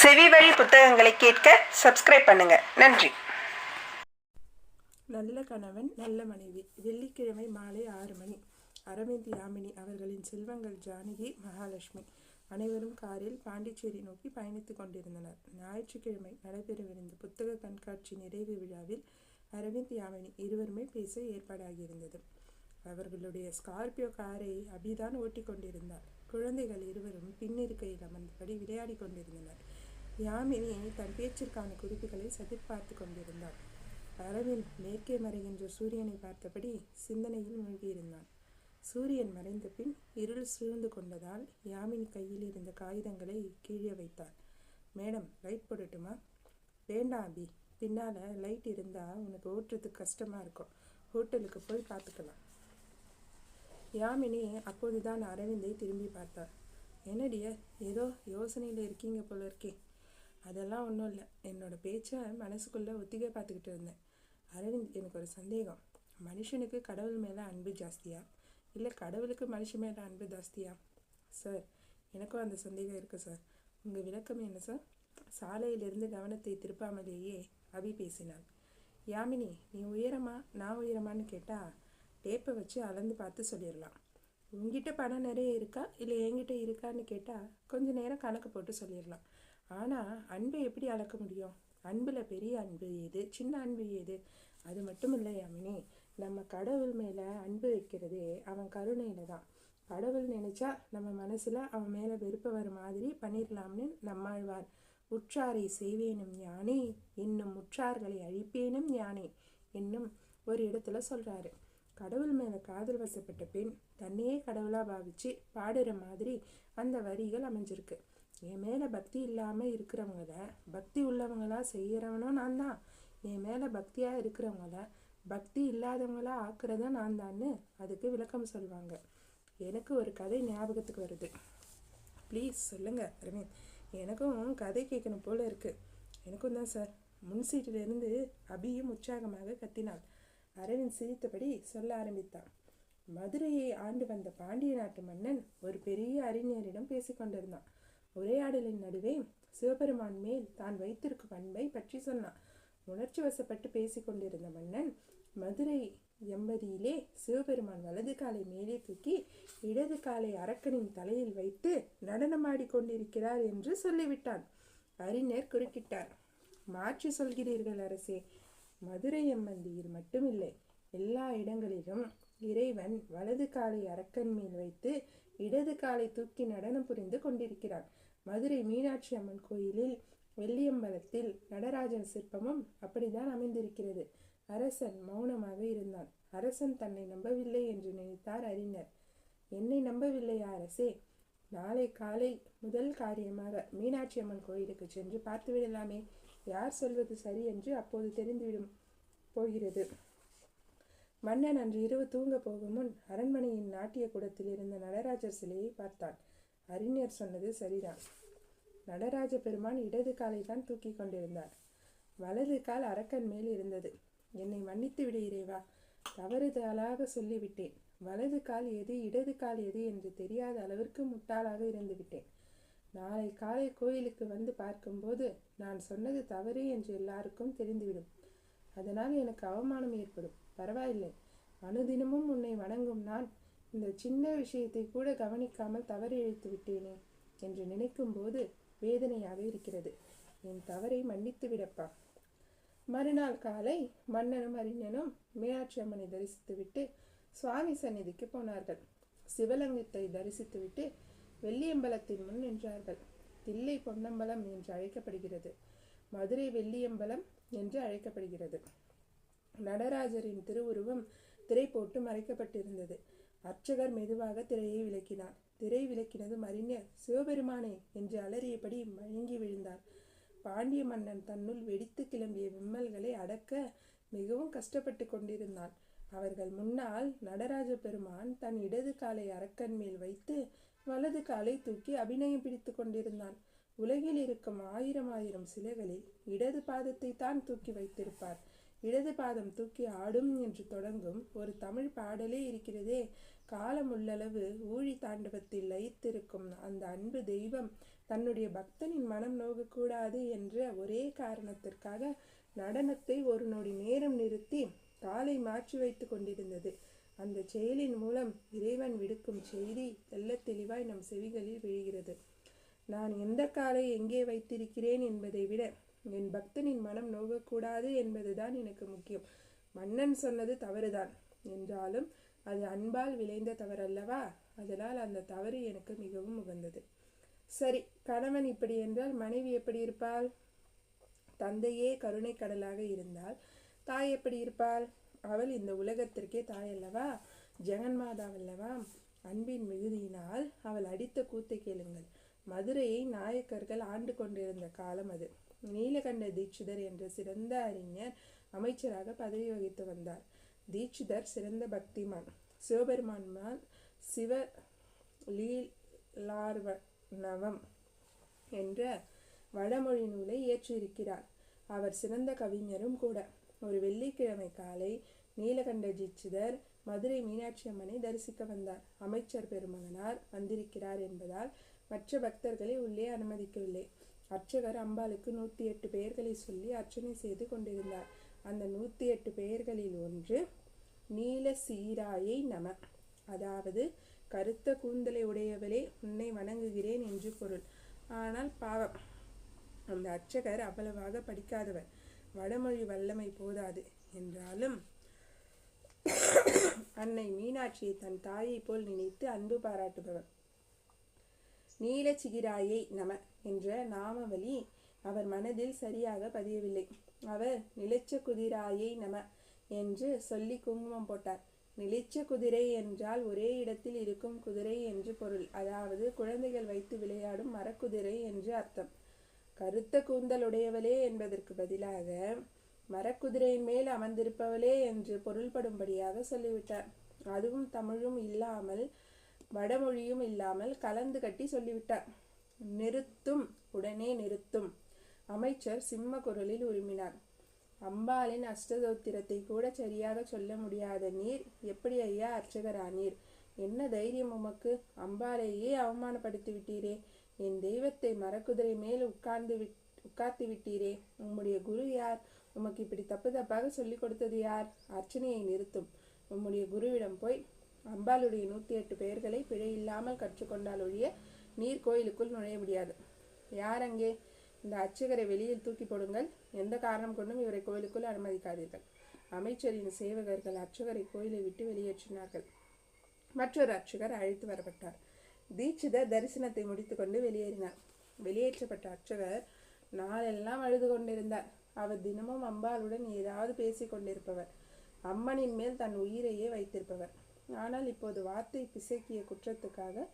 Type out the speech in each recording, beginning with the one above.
செவி வழி புத்தகங்களை கேட்க சப்ஸ்கிரைப் பண்ணுங்க. நன்றி. நல்ல கணவன் நல்ல மனைவி. வெள்ளிக்கிழமை மாலை 6 மணி. அரவிந்த் யாமினி அவர்களின் செல்வங்கள் ஜானகி, மகாலட்சுமி அனைவரும் காரில் பாண்டிச்சேரி நோக்கி பயணித்து கொண்டிருந்தனர். ஞாயிற்றுக்கிழமை நடைபெறவிருந்த புத்தக கண்காட்சி நிறைவு விழாவில் அரவிந்த் யாமினி இருவருமே பேச ஏற்பாடாகியிருந்தது. அவர்களுடைய ஸ்கார்பியோ காரை அபிதான் ஓட்டி கொண்டிருந்தார். குழந்தைகள் இருவரும் பின்னிருக்கையில் அமர்ந்தபடி விளையாடி கொண்டிருந்தனர். யாமினி தன் பேச்சிற்கான குறிப்புகளை சதிர் பார்த்து கொண்டிருந்தார். அரவிந்த் மேற்கே மறைகின்ற சூரியனை பார்த்தபடி சிந்தனையில் மூழ்கியிருந்தான். சூரியன் மறைந்த பின் இருள் சூழ்ந்து கொண்டதால் யாமினி கையில் இருந்த காகிதங்களை கீழே வைத்தார். மேடம், லைட் போடட்டுமா? வேண்டாம் அபி, பின்னால லைட் இருந்தா உனக்கு ஓட்டுறதுக்கு கஷ்டமா இருக்கும். ஹோட்டலுக்கு போய் பார்த்துக்கலாம். யாமினி அப்போதுதான் அரவிந்தை திரும்பி பார்த்தார். என்னடியர், ஏதோ யோசனையில் இருக்கீங்க போல இருக்கே. அதெல்லாம் ஒன்றும் இல்லை, என்னோட பேச்சை மனசுக்குள்ளே ஒத்திகை பார்த்துக்கிட்டு இருந்தேன். அரவிந்த், எனக்கு ஒரு சந்தேகம். மனுஷனுக்கு கடவுள் மேலே அன்பு ஜாஸ்தியா, இல்லை கடவுளுக்கு மனுஷன் மேலே அன்பு ஜாஸ்தியா? சார், எனக்கும் அந்த சந்தேகம் இருக்குது சார். உங்கள் விளக்கம் என்ன சார்? சாலையிலிருந்து கவனத்தை திருப்பாமலேயே அபி பேசினாள். யாமினி, நீ உயரமா நான் உயரமானு கேட்டால் டேப்பை வச்சு அளந்து பார்த்து சொல்லிடலாம். உங்ககிட்ட பணம் நிறைய இருக்கா இல்லை என்கிட்ட இருக்கான்னு கேட்டால் கொஞ்ச நேரம் கணக்கு போட்டு சொல்லிடலாம். ஆனால் அன்பை எப்படி அளக்க முடியும்? அன்பில் பெரிய அன்பு ஏது, சின்ன அன்பு ஏது? அது மட்டும் இல்லை யாமினி, நம்ம கடவுள் மேலே அன்பு வைக்கிறதே அவன் கருணையில் தான். கடவுள் நினைச்சா நம்ம மனசில் அவன் மேலே வெறுப்ப வர மாதிரி பண்ணிடலாம்னு நம்மாழ்வார் உற்றாரை செய்வேனும் ஞானே இன்னும் உற்றார்களை அழிப்பேனும் ஞானே என்னும் ஒரு இடத்துல சொல்கிறாரு. கடவுள் மேலே காதல் வசப்பட்ட பெண் தன்னையே கடவுளாக பாவிச்சு பாடுற மாதிரி அந்த வரிகள் அமைஞ்சிருக்கு. என் மேலே பக்தி இல்லாமல் இருக்கிறவங்கள பக்தி உள்ளவங்களா செய்கிறவனும் நான் தான். என் மேலே பக்தியாக இருக்கிறவங்கள பக்தி இல்லாதவங்களா ஆக்குறதும் நான் தான்னு அதுக்கு விளக்கம் சொல்லுவாங்க. எனக்கு ஒரு கதை ஞாபகத்துக்கு வருது. ப்ளீஸ் சொல்லுங்க அரவிந்த், எனக்கும் கதை கேட்கணும் போல இருக்குது. எனக்கும் தான் சார். முன் சீட்டிலிருந்து அபியும் உற்சாகமாக கத்தினாள். அரவிந்த் சிரித்தபடி சொல்ல ஆரம்பித்தான். மதுரையை ஆண்டு வந்த பாண்டிய நாட்டு மன்னன் ஒரு பெரிய அறிஞரிடம் பேசிக்கொண்டிருந்தான். உரையாடலின் நடுவே சிவபெருமான் மேல் தான் வைத்திருக்கும் அன்பை பற்றி சொன்னான். உணர்ச்சி வசப்பட்டு பேசிக்கொண்டிருந்த மன்னன், மதுரை எம்பதியிலே சிவபெருமான் வலது காலை மேலே தூக்கி இடது காலை அரக்கனின் தலையில் வைத்து நடனமாடி கொண்டிருக்கிறார் என்று சொல்லிவிட்டான். அறிஞர் குறுக்கிட்டார். மாற்றி சொல்கிறீர்கள் அரசே. மதுரை எம்மந்தியில் மட்டுமில்லை, எல்லா இடங்களிலும் இறைவன் வலது காலை அரக்கன் மேல் வைத்து இடது காலை தூக்கி நடனம் புரிந்து கொண்டிருக்கிறான். மதுரை மீனாட்சி அம்மன் கோயிலில் வெள்ளியம்பலத்தில் நடராஜன் சிற்பமும் அப்படிதான் அமைந்திருக்கிறது. அரசன் மௌனமாக இருந்தான். அரசன் தன்னை நம்பவில்லை என்று நினைத்தார் அறிஞர். என்னை நம்பவில்லையா அரசே? நாளை காலை முதல் காரியமாக மீனாட்சி அம்மன் கோயிலுக்கு சென்று பார்த்து விடலாமே. யார் சொல்வது சரி என்று அப்போது தெரிந்துவிடும் போகிறது. மன்னன் அன்று இரவு தூங்க போகும் முன் அரண்மனையின் நாட்டிய கூடத்தில் இருந்த நடராஜர் சிலையை பார்த்தான். அறிஞர் சொன்னது சரிதான். நடராஜ பெருமான் இடது காலை தான் தூக்கி கொண்டிருந்தார். வலது கால் அரக்கன் மேல் இருந்தது. என்னை மன்னித்து விடு இறைவா, தவறுதலாக சொல்லிவிட்டேன். வலது கால் எது இடது கால் எது என்று தெரியாத அளவிற்கு முட்டாளாக இருந்து விட்டேன். நாளை காலை கோயிலுக்கு வந்து பார்க்கும்போது நான் சொன்னது தவறு என்று எல்லாருக்கும் தெரிந்துவிடும். அதனால் எனக்கு அவமானம் ஏற்படும். பரவாயில்லை, அனுதினமும் உன்னை வணங்கும் நான் இந்த சின்ன விஷயத்தை கூட கவனிக்காமல் தவறு இழைத்து விட்டேனே என்று நினைக்கும் போது வேதனையாக இருக்கிறது. என் தவறை மன்னித்து விடப்பா. மறுநாள் காலை மன்னனும் அறிஞனும் மீனாட்சி அம்மனை தரிசித்துவிட்டு சுவாமி சந்நிதிக்கு போனார்கள். சிவலிங்கத்தை தரிசித்துவிட்டு வெள்ளியம்பலத்தின் முன் நின்றார்கள். தில்லை பொன்னம்பலம் என்று அழைக்கப்படுகிறது. மதுரை வெள்ளியம்பலம் என்று அழைக்கப்படுகிறது. நடராஜரின் திருவுருவம் திரை போட்டு மறைக்கப்பட்டிருந்தது. அர்ச்சகர் மெதுவாக திரையை விலக்கினார். திரை விலக்கினதும் அறிஞர், சிவபெருமானே என்று அலறியபடி மயங்கி விழுந்தார். பாண்டிய மன்னன் தன்னுள் வெடித்து கிளம்பிய விம்மல்களை அடக்க மிகவும் கஷ்டப்பட்டு கொண்டிருந்தான். அவர்கள் முன்னால் நடராஜ பெருமான் தன் இடது காலை அரக்கன் மேல் வைத்து வலது காலை தூக்கி அபிநயம் பிடித்து கொண்டிருந்தான். உலகில் இருக்கும் 1000 சிலைகளில் இடது பாதத்தை தான் தூக்கி வைத்திருப்பார். இடது பாதம் தூக்கி ஆடும் என்று தொடங்கும் ஒரு தமிழ் பாடலே இருக்கிறதே, காலம் உள்ளளவு ஊழி தாண்டவத்தில் லயித்திருக்கும் அந்த அன்பு தெய்வம் தன்னுடைய பக்தனின் மனம் நோகக்கூடாது என்ற ஒரே காரணத்திற்காக நடனத்தை ஒரு நொடி நேரம் நிறுத்தி காலை மாற்றி வைத்து கொண்டிருந்தது. அந்த செயலின் மூலம் இறைவன் விடுக்கும் செய்தி தெள்ளத் தெளிவாய் நம் செவிகளில் விழுகிறது. நான் எந்த காலை எங்கே வைத்திருக்கிறேன் என்பதை விட என் பக்தனின் மனம் நோகக்கூடாது என்பதுதான் எனக்கு முக்கியம். மன்னன் சொன்னது தவறுதான் என்றாலும் அது அன்பால் விளைந்த தவறல்லவா? அதனால் அந்த தவறு எனக்கு மிகவும் உகந்தது. சரி, கணவன் இப்படி என்றால் மனைவி எப்படி இருப்பாள்? தந்தையே கருணை கடலாக இருந்தால் தாய் எப்படி இருப்பாள்? அவள் இந்த உலகத்திற்கே தாய் அல்லவா? ஜெகன்மாதாவல்லவா? அன்பின் மிகுதியினால் அவள் அடித்த கூத்தை கேளுங்கள். மதுரையை நாயக்கர்கள் ஆண்டு கொண்டிருந்த காலம் அது. நீலகண்ட தீட்சிதர் என்ற சிறந்த அறிஞர் அமைச்சராக பதவி வகித்து வந்தார். தீட்சிதர் சிறந்த பக்திமான். சிவபெருமான்மான் சிவ லீலார்வணவம் என்ற வடமொழி நூலை இயற்றியிருக்கிறார். அவர் சிறந்த கவிஞரும் கூட. ஒரு வெள்ளிக்கிழமை காலை நீலகண்ட தீட்சிதர் மதுரை மீனாட்சி அம்மனை தரிசிக்க வந்தார். அமைச்சர் பெருமகனார் வந்திருக்கிறார் என்பதால் மற்ற பக்தர்களை உள்ளே அனுமதிக்கவில்லை. அர்ச்சகர் அம்பாளுக்கு 108 பெயர்களை சொல்லி அர்ச்சனை செய்து கொண்டிருந்தார். அந்த 108 பெயர்களில் ஒன்று நீல சீராயை நம, அதாவது கருத்த கூந்தலை உடையவளே உன்னை வணங்குகிறேன் என்று பொருள். ஆனால் பாவம், அந்த அர்ச்சகர் அவ்வளவாக படிக்காதவர். வடமொழி வல்லமை போதாது என்றாலும் அன்னை மீனாட்சியை தன் தாயை போல் நினைத்து அன்பு பாராட்டுபவர். நீலச்சிகிராயை நம என்ற நாமவழி அவர் மனதில் சரியாக பதியவில்லை. அவர் நிலைச்ச குதிராயை நம என்று சொல்லி குங்குமம் போட்டார். நிலைச்ச குதிரை என்றால் ஒரே இடத்தில் இருக்கும் குதிரை என்று பொருள். அதாவது குழந்தைகள் வைத்து விளையாடும் மரக்குதிரை என்று அர்த்தம். கருத்த கூந்தலுடையவளே என்பதற்கு பதிலாக மரக்குதிரையின் மேல் அமர்ந்திருப்பவளே என்று பொருள்படும்படியாக சொல்லிவிட்டார். அதுவும் தமிழும் இல்லாமல் வடமொழியும் இல்லாமல் கலந்து கட்டி சொல்லிவிட்டார். நிறுத்தும், உடனே நிறுத்தும். அமைச்சர் சிம்ம குரலில் உருமினார். அம்பாளின் அஷ்டதோத்திரத்தை கூட சரியாக சொல்ல முடியாத நீர் எப்படி ஐயா அர்ச்சகரானீர்? என்ன தைரியம் உமக்கு? அம்பாளையே அவமானப்படுத்தி விட்டீரே. என் தெய்வத்தை மரக்குதிரை மேல் உட்கார்த்து விட்டீரே. உம்முடைய குரு யார்? உமக்கு இப்படி தப்பு தப்பாக சொல்லி கொடுத்தது யார்? அர்ச்சனையை நிறுத்தும். உம்முடைய குருவிடம் போய் அம்பாளுடைய 108 பெயர்களை பிழை இல்லாமல் கற்றுக்கொண்டால் ஒழிய நீர் கோயிலுக்குள் நுழைய முடியாது. யார் அங்கே? இந்த அர்ச்சகரை வெளியில் தூக்கி போடுங்கள். எந்த காரணம் கொண்டும் இவரை கோயிலுக்குள் அனுமதிக்காதீர்கள். அமைச்சரின் சேவகர்கள் அர்ச்சகரை கோயிலை விட்டு வெளியேற்றினார்கள். மற்றொரு அர்ச்சகர் அழைத்து வரப்பட்டார். தீட்சிதர் தரிசனத்தை முடித்துக்கொண்டு வெளியேறினார். வெளியேற்றப்பட்ட அர்ச்சகர் நாளெல்லாம் அழுது கொண்டிருந்தார். அவர் தினமும் அம்பாளுடன் ஏதாவது பேசி கொண்டிருப்பவர். அம்மனின் மேல் தன் உயிரையே வைத்திருப்பவர். ஆனால் இப்போது வார்த்தை பிசைக்கிய குற்றத்துக்காக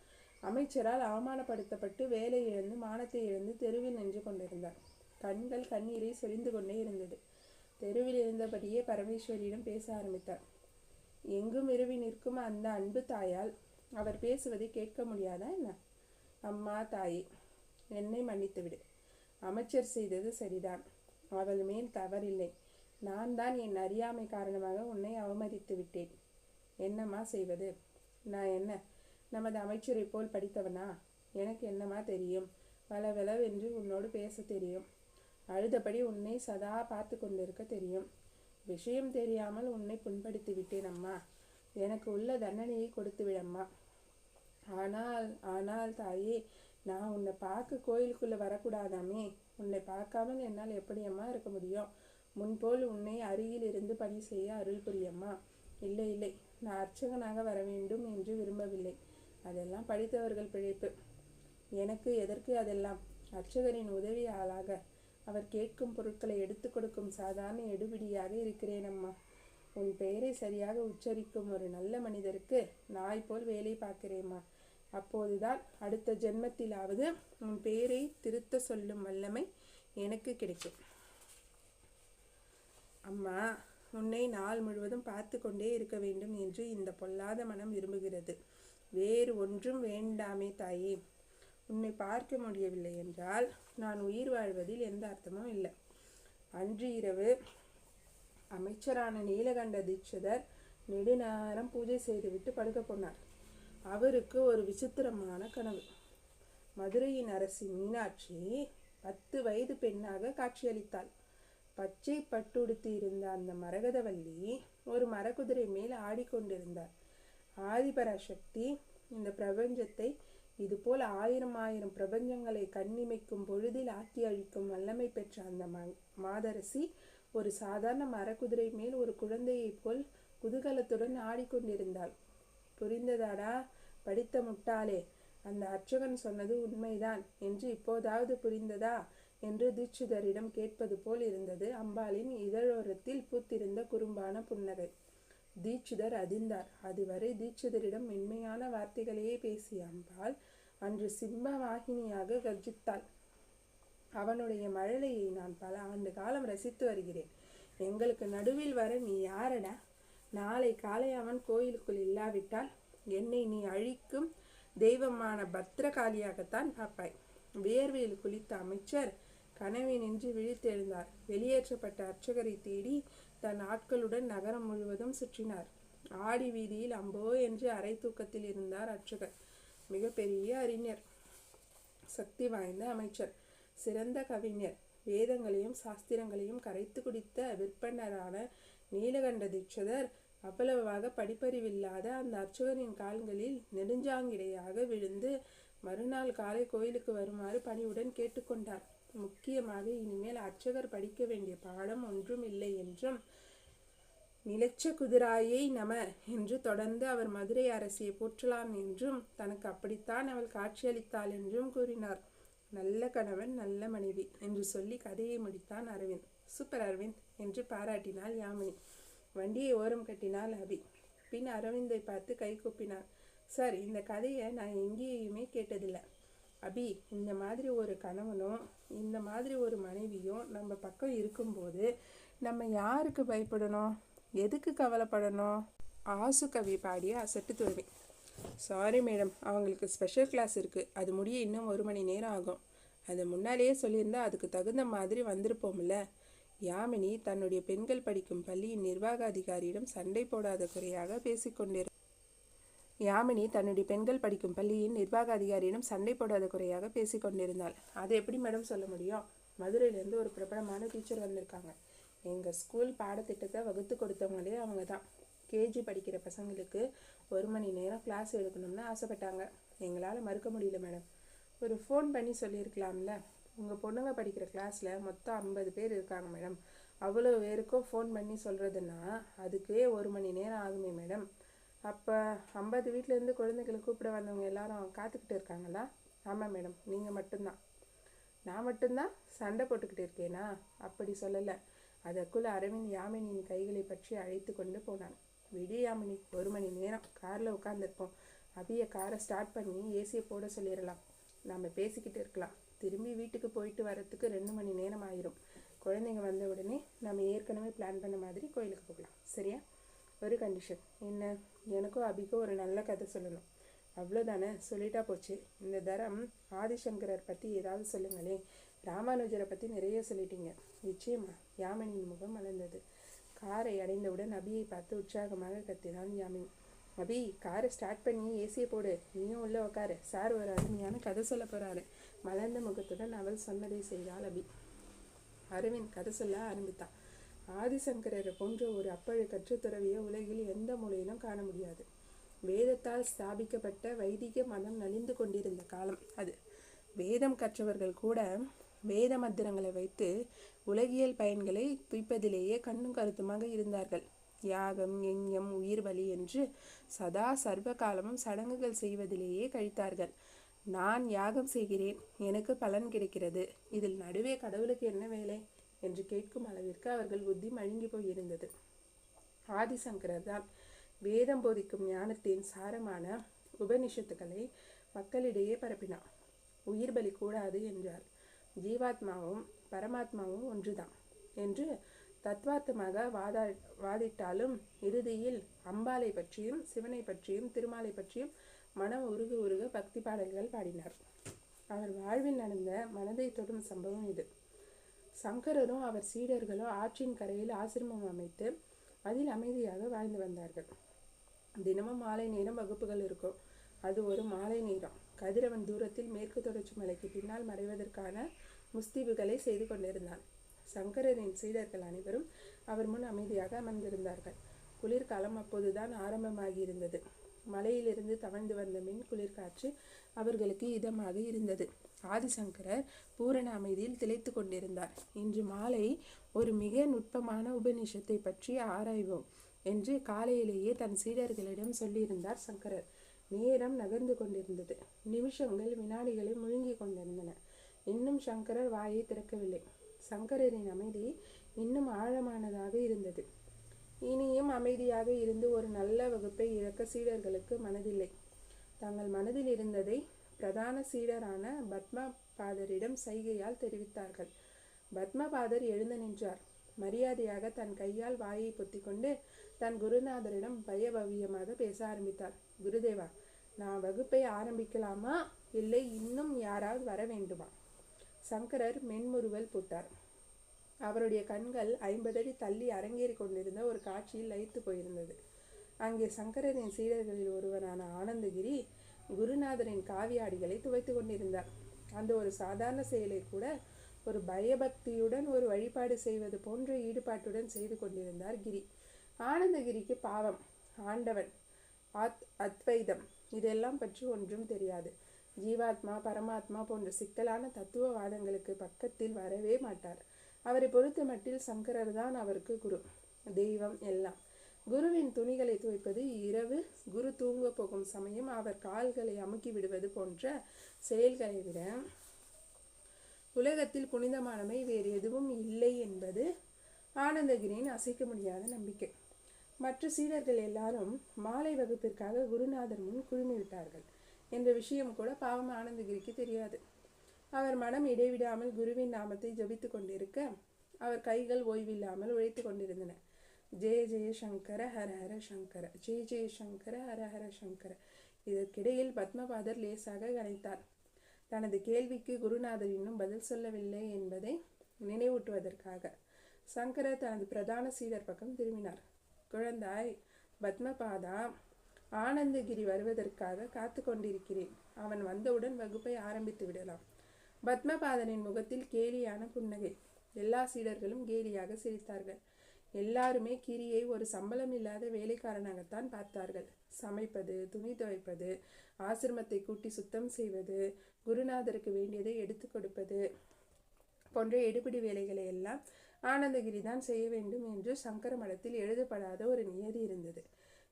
அமைச்சரால் அவமானப்படுத்தப்பட்டு வேலை இழந்து மானத்தை இழந்து தெருவில் நின்று கொண்டிருந்தார். கண்கள் கண்ணீரை சொரிந்து கொண்டே இருந்தது. தெருவில் இருந்தபடியே பரமேஸ்வரியிடம் பேச ஆரம்பித்தார். எங்கும் விரும்பி நிற்கும் அந்த அன்பு தாயால் அவர் பேசுவதை கேட்க முடியாதா என்ன? அம்மா தாயே, என்னை மன்னித்துவிடு. அமைச்சர் செய்தது சரிதான். அவள் மேல் தவறில்லை. நான் தான் என் அறியாமை காரணமாக உன்னை அவமதித்து விட்டேன். என்னம்மா செய்வது? நான் என்ன நமது அமைச்சரை போல் படித்தவனா? எனக்கு என்னம்மா தெரியும்? வளவெளவென்று உன்னோடு பேச தெரியும். அழுதபடி உன்னை சதா பார்த்து கொண்டிருக்க தெரியும். விஷயம் தெரியாமல் உன்னை புண்படுத்தி விட்டேன் அம்மா. எனக்கு உள்ள தண்டனையை கொடுத்து விடம்மா. ஆனால் தாயே, நான் உன்னை பார்க்க கோயிலுக்குள்ளே வரக்கூடாதாமே? உன்னை பார்க்காமல் என்னால் எப்படி அம்மா இருக்க முடியும்? முன்போல் உன்னை அருகில் இருந்து பணி செய்ய அருள் புரியம்மா. இல்லை, நான் அர்ச்சகனாக வர வேண்டும் என்று விரும்பவில்லை. அதெல்லாம் படித்தவர்கள் பிழைப்பு. எனக்கு எதற்கு அதெல்லாம்? அர்ச்சகரின் உதவி ஆளாக அவர் கேட்கும் பொருட்களை எடுத்து கொடுக்கும் சாதாரண எடுபிடியாக இருக்கிறேன் அம்மா. உன் பெயரை சரியாக உச்சரிக்கும் ஒரு நல்ல மனிதருக்கு நாய் போல் வேலை பார்க்கிறேம்மா. அப்போதுதான் அடுத்த ஜென்மத்திலாவது உன் பெயரை திருத்த சொல்லும் வல்லமை எனக்கு கிடைக்கும். அம்மா, உன்னை நாள் முழுவதும் பார்த்து கொண்டே இருக்க வேண்டும் என்று இந்த பொல்லாத மனம் விரும்புகிறது. வேறு ஒன்றும் வேண்டாமே தாயே. உன்னை பார்க்க முடியவில்லை என்றால் நான் உயிர் வாழ்வதில் எந்த அர்த்தமும் இல்லை. அன்று இரவு அமைச்சரான நீலகண்ட தீட்சிதர் நெடுநேரம் பூஜை செய்துவிட்டு படுக்க போனார். அவருக்கு ஒரு விசித்திரமான கனவு. மதுரையின் அரசி மீனாட்சி 10 வயது பெண்ணாக காட்சியளித்தாள். பச்சை பட்டுடுத்தி இருந்த அந்த மரகதவல்லி ஒரு மரக்குதிரை மேல் ஆடிக்கொண்டிருந்தார். ஆதிபராசக்தி இந்த பிரபஞ்சத்தை இதுபோல் 1000 பிரபஞ்சங்களை கண்ணிமைக்கும் பொழுதில் ஆட்டி அழிக்கும் வல்லமை பெற்ற அந்த மாதரசி ஒரு சாதாரண மரக்குதிரை மேல் ஒரு குழந்தையைப் போல் குதூகலத்துடன் ஆடிக்கொண்டிருந்தாள். புரிந்ததாடா படித்த முட்டாளே, அந்த அர்ச்சகன் சொன்னது உண்மைதான் என்று இப்போதாவது புரிந்ததா என்று தீட்சிதரிடம் கேட்பது போல் இருந்தது அம்பாளின் இதழோரத்தில் பூத்திருந்த குறும்பான புன்னகை. தீட்சிதர் அதிர்ந்தார். அதுவரை தீட்சிதரிடம் மென்மையான வார்த்தைகளையே பேசிய அம்பாள் அன்று சிம்மவாகினியாக கர்ஜித்தாள். அவனுடைய மழலையை நான் பல ஆண்டு காலம் ரசித்து வருகிறேன். எங்களுக்கு நடுவில் வர நீ யாரடா? நாளை காலை அவன் கோயிலுக்குள் இல்லாவிட்டால் என்னை நீ அழிக்கும் தெய்வமான பத்ரகாளியாகத்தான் பார்ப்பாய். வியர்வையில் குளித்த அமைச்சர் கனவினின்று விழித்தெழுந்தார். வெளியேற்றப்பட்ட அர்ச்சகரை தேடி தன் ஆட்களுடன் நகரம் முழுவதும் சுற்றினார். ஆடி வீதியில் அம்போ என்று அரை தூக்கத்தில் இருந்தார் அர்ச்சகர். மிகப்பெரிய அறிஞர், சக்தி வாய்ந்த அமைச்சர், சிறந்த கவிஞர், வேதங்களையும் சாஸ்திரங்களையும் கரைத்து குடித்த விற்பனரான நீலகண்ட தீட்சிதர் அவ்வளவாக படிப்பறிவில்லாத அந்த அர்ச்சகரின் கால்களில் நெடுஞ்சாங்கிடையாக விழுந்து மறுநாள் காலை கோயிலுக்கு வருமாறு பணிவுடன் கேட்டுக்கொண்டார். முக்கியமாக இனிமேல் அர்ச்சகர் படிக்க வேண்டிய பாடம் ஒன்றும் இல்லை என்றும், நிலச்ச குதிராயை நம என்று தொடர்ந்து அவர் மதுரை அரசியை போற்றலாம் என்றும், தனக்கு அப்படித்தான் அவள் காட்சியளித்தாள் என்றும் கூறினார். நல்ல கணவன் நல்ல மனைவி என்று சொல்லி கதையை முடித்தான் அரவிந்த். சூப்பர் அரவிந்த் என்று பாராட்டினாள் யாமினி. வண்டியை ஓரம் கட்டினாள் அபி. பின் அரவிந்தை பார்த்து கை கூப்பினார். சார், இந்த கதையை நான் எங்கேயுமே கேட்டதில்லை. அபி, இந்த மாதிரி ஒரு கணவனும் இந்த மாதிரி ஒரு மனைவியும் நம்ம பக்கம் இருக்கும்போது நம்ம யாருக்கு பயப்படணும், எதுக்கு கவலைப்படணும்? ஆசு கவி பாடிய அசட்டு தோல்வி. சாரி மேடம், அவங்களுக்கு ஸ்பெஷல் கிளாஸ் இருக்குது. அது முடிய இன்னும் 1 மணி நேரம் ஆகும். அதை முன்னாலேயே சொல்லியிருந்தா அதுக்கு தகுந்த மாதிரி வந்திருப்போம்ல. யாமினி தன்னுடைய பெண்கள் படிக்கும் பள்ளியின் நிர்வாக அதிகாரியிடம் சண்டை போடாத குறையாக பேசிக்கொண்டிருந்தாள். அதை எப்படி மேடம் சொல்ல முடியும்? மதுரையிலேருந்து ஒரு பிரபலமான டீச்சர் வந்திருக்காங்க. எங்கள் ஸ்கூல் பாடத்திட்டத்தை வகுத்து கொடுத்தவங்களே அவங்க தான். கேஜி படிக்கிற பசங்களுக்கு 1 மணி நேரம் கிளாஸ் எடுக்கணும்னு ஆசைப்பட்டாங்க. எங்களால் மறுக்க முடியல மேடம். ஒரு ஃபோன் பண்ணி சொல்லியிருக்கலாம்ல. உங்கள் பொண்ணுங்க படிக்கிற கிளாஸில் மொத்தம் 50 பேர் இருக்காங்க மேடம். அவ்வளோ பேருக்கும் ஃபோன் பண்ணி சொல்கிறதுன்னா அதுக்கே 1 மணி நேரம் ஆகுமே மேடம். அப்போ 50 வீட்டிலேருந்து குழந்தைகளை கூப்பிட வந்தவங்க எல்லாரும் காத்துக்கிட்டு இருக்காங்களா? ஆமாம் மேடம். நீங்கள் மட்டும்தான். நான் மட்டும்தான் சண்டை போட்டுக்கிட்டு இருக்கேனா? அப்படி சொல்லலை. அதற்குள் அரவிந்த் யாமினியின் கைகளை பற்றி அழைத்து கொண்டு போனான். விடிய யாமினி, 1 மணி நேரம் காரில் உட்காந்துருப்போம். அபியை காரை ஸ்டார்ட் பண்ணி ஏசியை போட சொல்லிடலாம். நாம் பேசிக்கிட்டு இருக்கலாம். திரும்பி வீட்டுக்கு போயிட்டு வரத்துக்கு 2 மணி நேரம் ஆயிரும். குழந்தைங்க வந்த உடனே நம்ம ஏற்கனவே பிளான் பண்ண மாதிரி கோயிலுக்கு போகலாம். சரியா? ஒரு கண்டிஷன். என்ன? எனக்கும் அபிக்கும் ஒரு நல்ல கதை சொல்லணும். அவ்வளோதானே, சொல்லிட்டா போச்சு. இந்த தரம் ஆதிசங்கரர் பற்றி ஏதாவது சொல்லுங்களே. ராமானுஜரை பற்றி நிறைய சொல்லிட்டீங்க. நிச்சயமா. யாமினியின் முகம் மலர்ந்தது. காரை அடைந்தவுடன் அபியை பார்த்து உற்சாகமாக கத்தினான் யாமினி. அபி, காரை ஸ்டார்ட் பண்ணி ஏசியை போடு. நீயும் உள்ளே உட்காரு. சார் ஒரு அருமையான கதை சொல்ல போகிறாரு. மலர்ந்த முகத்துடன் அவள் சொன்னதை செய்தாள் அபி. அரவிந்த் கதை சொல்ல ஆரம்பித்தான். ஆதிசங்கரரை போன்ற ஒரு அப்பழுக்கற்ற துறவிய உலகில் எந்த மூலையிலும் காண முடியாது. வேதத்தால் ஸ்தாபிக்கப்பட்ட வைதிக மதம் நலிந்து கொண்டிருந்த காலம் அது. வேதம் கற்றவர்கள் கூட வேத மந்திரங்களை வைத்து உலகியல் பயன்களை துய்ப்பதிலேயே கண்ணும் கருத்துமாக இருந்தார்கள். யாகம், யஞ்ஞம், உயிர் பலி என்று சதா சர்வ காலமும் சடங்குகள் செய்வதிலேயே கழித்தார்கள். நான் யாகம் செய்கிறேன், எனக்கு பலன் கிடைக்கிறது, இதில் நடுவே கடவுளுக்கு என்ன வேலை என்று கேட்கும் அளவிற்கு அவர்கள் புத்தி மழுங்கி போயிருந்தது. ஆதிசங்கரர் தான் வேதம் போதிக்கும் ஞானத்தின் சாரமான உபனிஷத்துக்களை மக்களிடையே பரப்பினார். உயிர் பலி கூடாது என்றார். ஜீவாத்மாவும் பரமாத்மாவும் ஒன்றுதான் என்று தத்வார்த்தமாக வாதிட்டாலும் இறுதியில் அம்பாளை பற்றியும் சிவனை பற்றியும் திருமாலை பற்றியும் மனம் உருக உருக பக்தி பாடல்கள் பாடினார். அவர் வாழ்வில் நடந்த மனதை தொடும் சம்பவம் இது. சங்கரரும் அவர் சீடர்களும் ஆற்றின் கரையில் ஆசிரமம் அமைத்து அதில் அமைதியாக வாழ்ந்து வந்தார்கள். தினமும் மாலை நேரம் வகுப்புகள் இருக்கும். அது ஒரு மாலை நேரம். கதிரவன் தூரத்தில் மேற்கு தொடர்ச்சி மலைக்கு பின்னால் மறைவதற்கான முஸ்தீபுகளை செய்து கொண்டிருந்தான். சங்கரரின் சீடர்கள் அனைவரும் அவர் முன் அமைதியாக அமர்ந்திருந்தார்கள். குளிர்காலம் அப்போதுதான் ஆரம்பமாகியிருந்தது. மலையிலிருந்து தவழ்ந்து வந்த மின் குளிர்காற்று அவர்களுக்கு இதமாக இருந்தது. ஆதிசங்கரர் பூரண அமைதியில் திளைத்து கொண்டிருந்தார். இன்று மாலை ஒரு மிக நுட்பமான உபநிஷத்தை பற்றி ஆராய்வோம் என்று காலையிலேயே தன் சீடர்களிடம் சொல்லியிருந்தார் சங்கரர். நேரம் நகர்ந்து கொண்டிருந்தது. நிமிஷங்கள் வினாடிகளை முழுங்கிக் கொண்டிருந்தன. இன்னும் சங்கரர் வாயை திறக்கவில்லை. சங்கரரின் அமைதி இன்னும் ஆழமானதாக இருந்தது. இனியும் அமைதியாக இருந்து ஒரு நல்ல வகுப்பை இழக்க சீடர்களுக்கு மனதில்லை. தங்கள் மனதில் இருந்ததை பிரதான சீடரான பத்மபாதரிடம் சைகையால் தெரிவித்தார்கள். பத்மபாதர் எழுந்து நின்றார். மரியாதையாக தன் கையால் வாயை பொத்திக்கொண்டு தன் குருநாதரிடம் பயபவியமாக பேச ஆரம்பித்தார். குருதேவா, நான் வகுப்பை ஆரம்பிக்கலாமா, இல்லை இன்னும் யாராவது வர வேண்டுமா? சங்கரர் மென்முறுவல் போட்டார். அவருடைய கண்கள் 50 அடி தள்ளி அரங்கேறி கொண்டிருந்த ஒரு காட்சியில் லயித்து போயிருந்தது. அங்கே சங்கரரின் சீடர்களில் ஒருவரான ஆனந்தகிரி குருநாதரின் காவியாடிகளை துவைத்து கொண்டிருந்தார். அந்த ஒரு சாதாரண செயலை கூட ஒரு பயபக்தியுடன் ஒரு வழிபாடு செய்வது போன்ற ஈடுபாட்டுடன் செய்து கொண்டிருந்தார் கிரி. ஆனந்தகிரிக்கு பாவம், ஆண்டவன், அத்வைதம் இதெல்லாம் பற்றி ஒன்றும் தெரியாது. ஜீவாத்மா, பரமாத்மா போன்ற சிக்கலான தத்துவவாதங்களுக்கு பக்கத்தில் வரவே மாட்டார். அவரை பொறுத்த மட்டில் சங்கரர் தான் அவருக்கு குரு, தெய்வம் எல்லாம். குருவின் துணிகளை துவைப்பது, இரவு குரு தூங்க போகும் சமயம் அவர் கால்களை அமுக்கி விடுவது போன்ற செயல்களை விட உலகத்தில் புனிதமானவை வேறு எதுவும் இல்லை என்பது ஆனந்தகிரியின் அசைக்க முடியாத நம்பிக்கை. மற்ற சீடர்கள் எல்லாரும் மாலை வகுப்பிற்காக குருநாதர் முன் குழுமிவிட்டார்கள் என்ற விஷயம் கூட பாவம் ஆனந்தகிரிக்கு தெரியாது. அவர் மனம் இடைவிடாமல் குருவின் நாமத்தை ஜபித்து கொண்டிருக்க அவர் கைகள் ஓய்வில்லாமல் உழைத்து கொண்டிருந்தன. ஜெய ஜெய சங்கர ஹர ஹர சங்கர, ஜெய ஜெய சங்கர ஹர ஹர சங்கர. இதற்கிடையில் பத்மபாதர் லேசாக கனைத்தார். தனது கேள்விக்கு குருநாதர் இன்னும் பதில் சொல்லவில்லை என்பதை நினைவூட்டுவதற்காக. சங்கரர் தனது பிரதான சீடர் பக்கம் திரும்பினார். குழந்தாய் பத்மபாதா, ஆனந்தகிரி வருவதற்காக காத்து கொண்டிருக்கிறேன். அவன் வந்தவுடன் வகுப்பை ஆரம்பித்து விடலாம். பத்மபாதனின் முகத்தில் கேலியான புன்னகை. எல்லா சீடர்களும் கேலியாக சிரித்தார்கள். எல்லாருமே கிரியை ஒரு சம்பளம் இல்லாத வேலைக்காரனாகத்தான் பார்த்தார்கள். சமைப்பது, துணி துவைப்பது, ஆசிரமத்தை கூட்டி சுத்தம் செய்வது, குருநாதருக்கு வேண்டியதை எடுத்து கொடுப்பது போன்ற எடுபிடி வேலைகளை எல்லாம் ஆனந்தகிரி தான் செய்ய வேண்டும் என்று சங்கர மடத்தில் எழுதப்படாத ஒரு நியதி இருந்தது.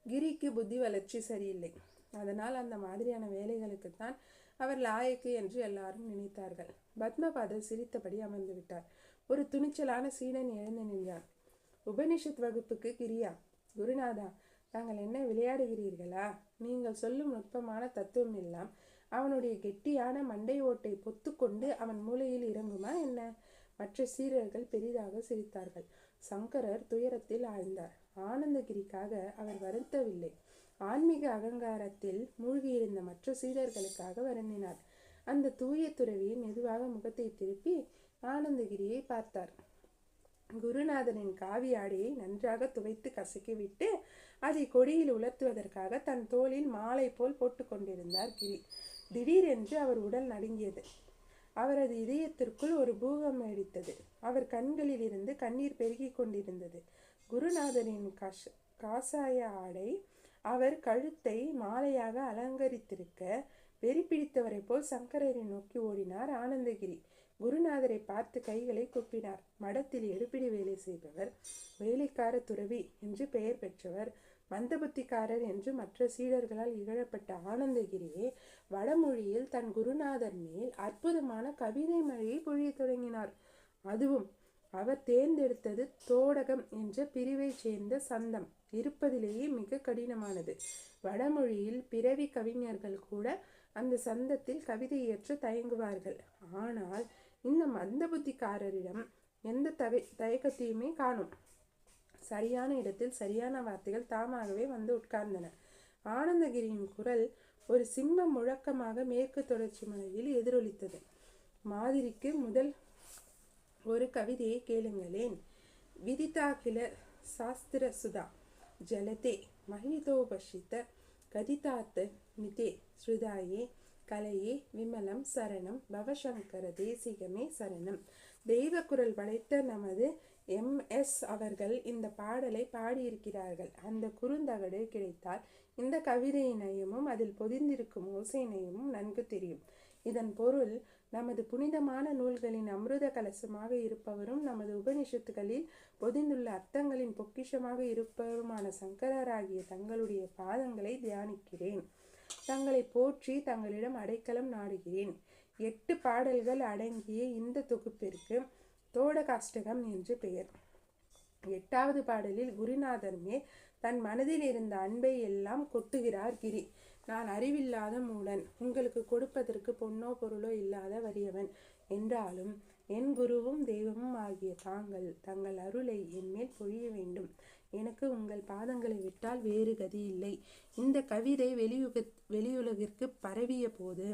கிரிக்கு புத்தி வளர்ச்சி சரியில்லை. அதனால் அந்த மாதிரியான வேலைகளுக்குத்தான் அவர் லாயக்கு என்று எல்லாரும் நினைத்தார்கள். பத்மபாதர் சிரித்தபடி அமர்ந்து விட்டார். ஒரு துணிச்சலான சீடன் எழுந்து நின்றான். உபனிஷத் வகுப்புக்கு கிரியா? குருநாதா, தாங்கள் என்ன விளையாடுகிறீர்களா? நீங்கள் சொல்லும் நுட்பமான தத்துவம் எல்லாம் அவனுடைய கெட்டியான மண்டை ஓட்டை பொத்துக்கொண்டு அவன் மூளையில் இறங்குமா என்ன? மற்ற சீடர்கள் பெரிதாக சிரித்தார்கள். சங்கரர் துயரத்தில் ஆழ்ந்தார். ஆனந்தகிரிக்காக அவர் வருத்தவில்லை. ஆன்மீக அகங்காரத்தில் மூழ்கியிருந்த மற்ற சீடர்களுக்காக வருந்தினார். அந்த தூய துறவி மெதுவாக முகத்தை திருப்பி ஆனந்தகிரியை பார்த்தார். குருநாதனின் காவி ஆடையை நன்றாக துவைத்து கசக்கிவிட்டு அதை கொடியில் உலர்த்துவதற்காக தன் தோளில் மாலை போல் போட்டு கொண்டிருந்தார் கிரி. திடீரென்று அவர் உடல் நடுங்கியது. அவரது இதயத்திற்குள் ஒரு பூகம் அடித்தது. அவர் கண்களில் இருந்து கண்ணீர் பெருகி கொண்டிருந்தது. குருநாதரின் காசாய ஆடை அவர் கழுத்தை மாலையாக அலங்கரித்திருக்க வெறி பிடித்தவரை போல் சங்கரரை நோக்கி ஓடினார் ஆனந்தகிரி. குருநாதரை பார்த்து கைகளை குப்பினார். மடத்தில் எடுப்பிடி வேலை செய்பவர், வேலைக்கார துறவி என்று பெயர் பெற்றவர், மந்தபுத்திக்காரர் என்று மற்ற சீடர்களால் இகழப்பட்ட ஆனந்தகிரியே வடமொழியில் தன் குருநாதர் மேல் அற்புதமான கவிதை மழையை பொழிய தொடங்கினார். அதுவும் அவர் தேர்ந்தெடுத்தது தோடகம் என்ற பிரிவை சேர்ந்த சந்தம், இருப்பதிலேயே மிக கடினமானது. வடமொழியில் பிறவி கவிஞர்கள் கூட அந்த சந்தத்தில் கவிதை இயற்ற தயங்குவார்கள். ஆனால் இந்த மந்தபுத்திக்காரரிடம் எந்த தயக்கத்தையுமே காணும். சரியான இடத்தில் சரியான வார்த்தைகள் தாமாகவே வந்து உட்கார்ந்தன. ஆனந்தகிரியின் குரல் ஒரு சிம்ம முழக்கமாக மேற்கு தொடர்ச்சி மலையில் எதிரொலித்தது. மாதிரிக்கு முதல் ஒரு கவிதையை கேளுங்களேன். விதிதாகில சாஸ்திர சுதா ஜலதே மகிதோபஷித கதிதாத்த நிதே ஸ்ருதாயே கலையே விமலம் சரணம் பவசங்கர தேசிகமே சரணம். தெய்வ குரல் படைத்த நமது MS அவர்கள் இந்த பாடலை பாடியிருக்கிறார்கள். அந்த குறுந்தகடு கிடைத்தால் இந்த கவிதையின் நயமும் அதில் பொதிந்திருக்கும் ஓசை நயமும் நன்கு தெரியும். இதன் பொருள், நமது புனிதமான நூல்களின் அமிர்த கலசமாக இருப்பவரும் நமது உபனிஷத்துகளில் பொதிந்துள்ள அர்த்தங்களின் பொக்கிஷமாக இருப்பவருமான சங்கரராகிய தங்களுடைய பாதங்களை தியானிக்கிறேன். தங்களை போற்றி தங்களிடம் அடைக்கலம் நாடுகிறேன். 8 பாடல்கள் அடங்கிய இந்த தொகுப்பிற்கு தோடகாஷ்டகம் என்று பெயர். 8வது பாடலில் குருநாதருமே தன் மனதில் இருந்த அன்பை எல்லாம் கொட்டுகிறார் கிரி. நான் அறிவில்லாத மூடன், உங்களுக்கு கொடுப்பதற்கு பொன்னோ பொருளோ இல்லாத வறியவன். என்றாலும் என் குருவும் தெய்வமும் ஆகிய தங்கள் அருளை என்மேல் பொழிய வேண்டும். எனக்கு உங்கள் பாதங்களை விட்டால் வேறு கதி இல்லை. இந்த கவிதை வெளியுலகிற்கு பரவிய போது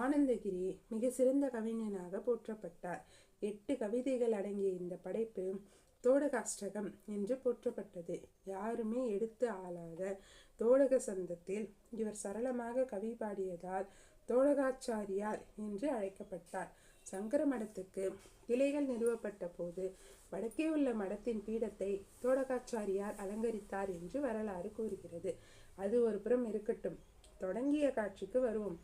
ஆனந்தகிரி மிக சிறந்த கவிஞனாக போற்றப்பட்டார். 8 கவிதைகள் அடங்கிய இந்த படைப்பு தோடகாஷ்டகம் என்று போற்றப்பட்டது. யாருமே எடுத்து ஆளாத தோடக சந்தத்தில் இவர் சரளமாக கவி பாடியதால் தோடகாச்சாரியார் என்று அழைக்கப்பட்டார். சங்கர மடத்துக்கு கிளைகள் நிறுவப்பட்ட போது வடக்கே உள்ள மடத்தின் பீடத்தை தோடகாச்சாரியார் அலங்கரித்தார் என்று வரலாறு கூறுகிறது. அது ஒரு புறம் இருக்கட்டும், தொடங்கிய காட்சிக்கு வருவோம்.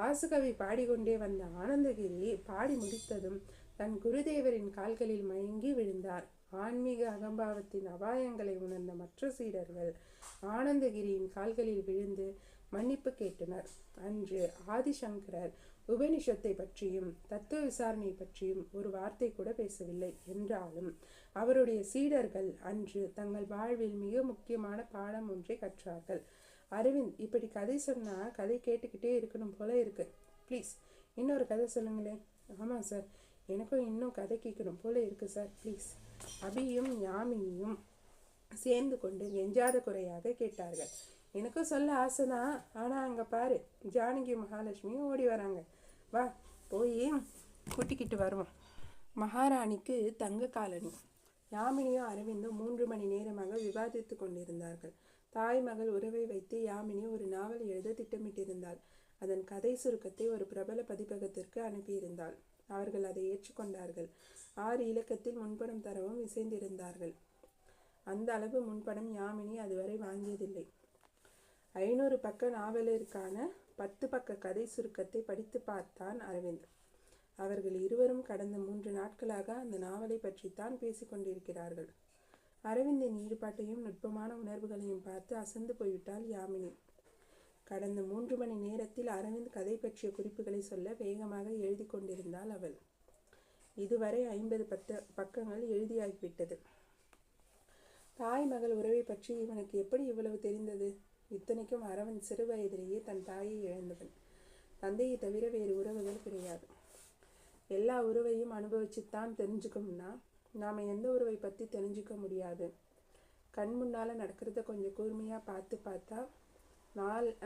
ஆசுகவி பாடிக்கொண்டே வந்த ஆனந்தகிரி பாடி முடித்ததும் தன் குருதேவரின் கால்களில் மயங்கி விழுந்தார். ஆன்மீக அகம்பாவத்தின் அபாயங்களை உணர்ந்த மற்ற சீடர்கள் ஆனந்தகிரியின் கால்களில் விழுந்து மன்னிப்பு கேட்டனர். அன்று ஆதிசங்கரர் உபனிஷத்தை பற்றியும் தத்துவ விசாரணை பற்றியும் ஒரு வார்த்தை கூட பேசவில்லை. என்றாலும் அவருடைய சீடர்கள் அன்று தங்கள் வாழ்வில் மிக முக்கியமான பாடம் ஒன்றை கற்றார்கள். அரவிந்த், இப்படி கதை சொன்னா கதை கேட்டுக்கிட்டே இருக்கணும் போல இருக்கு. ப்ளீஸ் இன்னொரு கதை சொல்லுங்களேன். ஆமாம் சார், எனக்கும் இன்னும் கதை கேட்கணும் போல இருக்கு சார், ப்ளீஸ். அபியும் யாமினியும் சேர்ந்து கொண்டு கெஞ்சாத குறையாக கேட்டார்கள். எனக்கும் சொல்ல ஆசைதான், ஆனால் அங்கே பாரு, ஜானகி மகாலட்சுமியும் ஓடி வராங்க. வா போய் கூட்டிக்கிட்டு வருவோம். மகாராணிக்கு தங்க காலனி. யாமினியும் அரவிந்தும் 3 மணி நேரமாக விவாதித்து கொண்டிருந்தார்கள். தாய் மகள் உறவை வைத்து யாமினி ஒரு நாவல் எழுத திட்டமிட்டிருந்தாள். அதன் கதை சுருக்கத்தை ஒரு பிரபல பதிப்பகத்திற்கு அனுப்பியிருந்தாள். அவர்கள் அதை ஏற்றுக்கொண்டார்கள். 6 இலக்கத்தில் முன்பணம் தரவும் இசைந்திருந்தார்கள். அந்த அளவு முன்பணம் யாமினி அதுவரை வாங்கியதில்லை. 500 பக்க நாவலிற்கான 10 பக்க கதை சுருக்கத்தை படித்து பார்த்தான் அரவிந்த். அவர்கள் இருவரும் கடந்த 3 நாட்களாக அந்த நாவலை பற்றித்தான் பேசிக்கொண்டிருக்கிறார்கள். அரவிந்தின் ஈடுபாட்டையும் நுட்பமான உணர்வுகளையும் பார்த்து அசந்து போய்விட்டாள் யாமினி. கடந்த 3 மணி நேரத்தில் அரவிந்த் கதை பற்றிய குறிப்புகளை சொல்ல வேகமாக எழுதி கொண்டிருந்தாள் அவள். இதுவரை 50 பக்கங்கள் எழுதியாகிவிட்டது. தாய் மகள் உறவை பற்றி இவனுக்கு எப்படி இவ்வளவு தெரிந்தது? இத்தனைக்கும் அரவிந்த் சிறு வயதிலேயே தன் தாயை இழந்தவன். தந்தையை தவிர வேறு உறவுகள் கிடையாது. எல்லா உறவையும் அனுபவிச்சுத்தான் தெரிஞ்சுக்கணும்னா நாம் எந்த உறவை பற்றி தெரிஞ்சுக்க முடியாது. கண் முன்னால் நடக்கிறத கொஞ்சம் கூர்மையாக பார்த்தா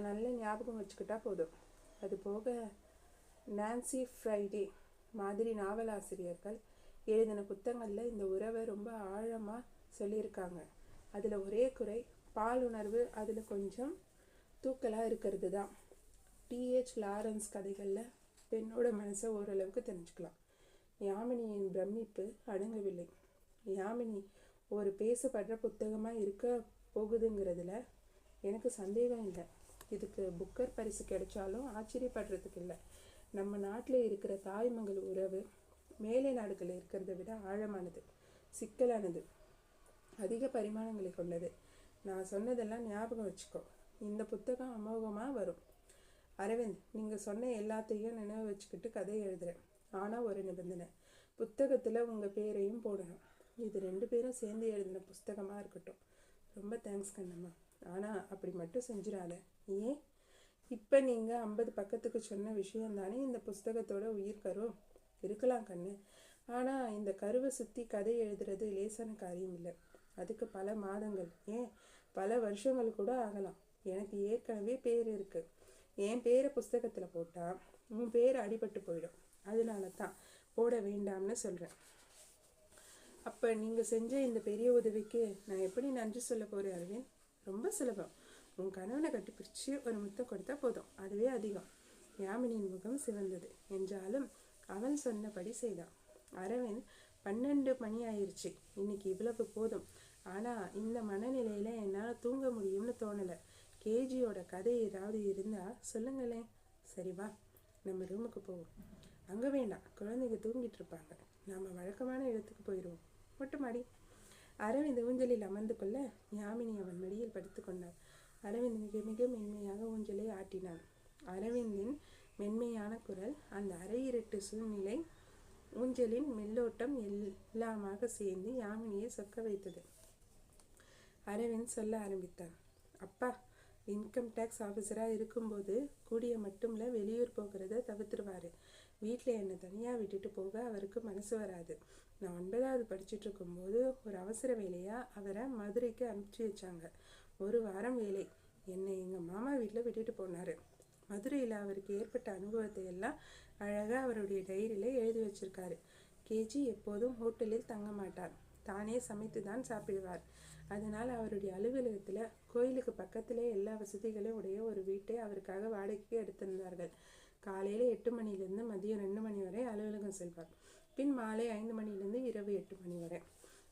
நல்ல ஞாபகம் வச்சுக்கிட்டா போதும். அது போக நான்சி ஃப்ரைடே மாதிரி நாவலாசிரியர்கள் எழுதின புத்தகங்களில் இந்த உறவை ரொம்ப ஆழமாக சொல்லியிருக்காங்க. அதில் ஒரே குறை, பாலுணர்வு அதில் கொஞ்சம் தூக்கலாக இருக்கிறது தான். TH லாரன்ஸ் கதைகளில் பெண்ணோட மனசை ஓரளவுக்கு தெரிஞ்சுக்கலாம். யாமினியின் பிரமிப்பு அடங்கவில்லை. யாமினி ஒரு பேசப்படுற புத்தகமாக இருக்க போகுதுங்கிறதுல எனக்கு சந்தேகம் இல்லை. இதுக்கு புக்கர் பரிசு கிடைச்சாலும் ஆச்சரியப்படுறதுக்கு இல்லை. நம்ம நாட்டில் இருக்கிற தாய் மகள் உறவு மேலை நாடுகளில் இருக்கிறத விட ஆழமானது, சிக்கலானது, அதிக பரிமாணங்களை கொண்டது. நான் சொன்னதெல்லாம் ஞாபகம் வச்சுக்கோ. இந்த புத்தகம் அமோகமாக வரும். அரவிந்த், நீங்கள் சொன்ன எல்லாத்தையும் நினைவு வச்சுக்கிட்டு கதை எழுதுகிறேன். ஆனால் ஒரு நிபந்தனை, புத்தகத்தில் உங்கள் பேரையும் போடணும். இது 2 பேரும் சேர்ந்து எழுதின புஸ்தகமாக இருக்கட்டும். ரொம்ப தேங்க்ஸ் கண்ணம்மா. ஆனால் அப்படி மட்டும் செஞ்சிடாத. ஏன்? இப்போ நீங்கள் 50 பக்கத்துக்கு சொன்ன விஷயம் தானே இந்த புஸ்தகத்தோட உயிர் கரு. இருக்கலாம் கண்ணு, ஆனால் இந்த கருவை சுற்றி கதை எழுதுறது லேசான காரியம் இல்லை. அதுக்கு பல மாதங்கள், ஏன் பல வருஷங்கள் கூட ஆகலாம். எனக்கு ஏற்கனவே பேர் இருக்குது. என் பேரை புஸ்தகத்தில் போட்டால் உன் பேர் அடிபட்டு போயிடும். அதனால தான் போட வேண்டாம்னு சொல்கிறேன். அப்போ நீங்கள் செஞ்ச இந்த பெரிய உதவிக்கு நான் எப்படி நன்றி சொல்ல போகிறேன் அரவிந்த்? ரொம்ப சுலபம். உன் கணவனை கட்டிப்பிடிச்சு ஒரு முத்தம் கொடுத்தா போதும், அதுவே அதிகம். யாமினியின் முகம் சிவந்தது. என்றாலும் அவன் சொன்னபடி செய்தான். அரவிந்த், 12 மணி ஆயிடுச்சு, இன்னைக்கு இவ்வளவு போதும். ஆனால் இந்த மனநிலையில் என்னால் தூங்க முடியும்னு தோணலை. கேஜியோட கதை ஏதாவது இருந்தால் சொல்லுங்களேன். சரி வா, நம்ம ரூமுக்கு போவோம். அங்கே வேண்டாம், குழந்தைங்க தூங்கிட்டு இருப்பாங்க. நாம் வழக்கமான இடத்துக்கு போயிடுவோம். மொட்டை மாடி. அரவிந்த் ஊஞ்சலில் அமர்ந்து கொள்ள யாமினி அவன் மடியில் படுத்து கொண்டாள். அரவிந்த் மிக மிக மென்மையாக ஊஞ்சலை ஆட்டினான். அரவிந்தின் மென்மையான குரல், அந்த அரையிரட்டு சூழ்நிலை, ஊஞ்சலின் மெல்லோட்டம் எல்லாமாக சேர்ந்து யாமினியை சொக்க வைத்தது. அரவிந்த் சொல்ல ஆரம்பித்தான். அப்பா இன்கம் டேக்ஸ் ஆஃபீஸராக இருக்கும்போது கூடிய மட்டும்ல வெளியூர் போகிறத தவிர்த்துருவார். வீட்டில் என்னை தனியாக விட்டுட்டு போக அவருக்கு மனசு வராது. நான் 9வது படிச்சுட்டு இருக்கும்போது ஒரு அவசர வேலையாக அவரை மதுரைக்கு அனுப்பிச்சி வச்சாங்க. ஒரு வாரம் வேலை. என்னை எங்கள் மாமா வீட்டில் விட்டுட்டு போனார். மதுரையில் அவருக்கு ஏற்பட்ட அனுபவத்தை எல்லாம் அழகாக அவருடைய டைரியில் எழுதி வச்சிருக்காரு. கேஜி எப்போதும் ஹோட்டலில் தங்க மாட்டார், தானே சமைத்து தான் சாப்பிடுவார். அதனால் அவருடைய அலுவலகத்தில் கோயிலுக்கு பக்கத்திலே எல்லா வசதிகளையும் உடைய ஒரு வீட்டை அவருக்காக வாடகைக்கு எடுத்திருந்தார்கள். காலையில் 8 மணிலேருந்து மதியம் 2 மணி வரை அலுவலகம் செல்வார். பின் மாலை 5 மணிலேருந்து இரவு 8 மணி வரை.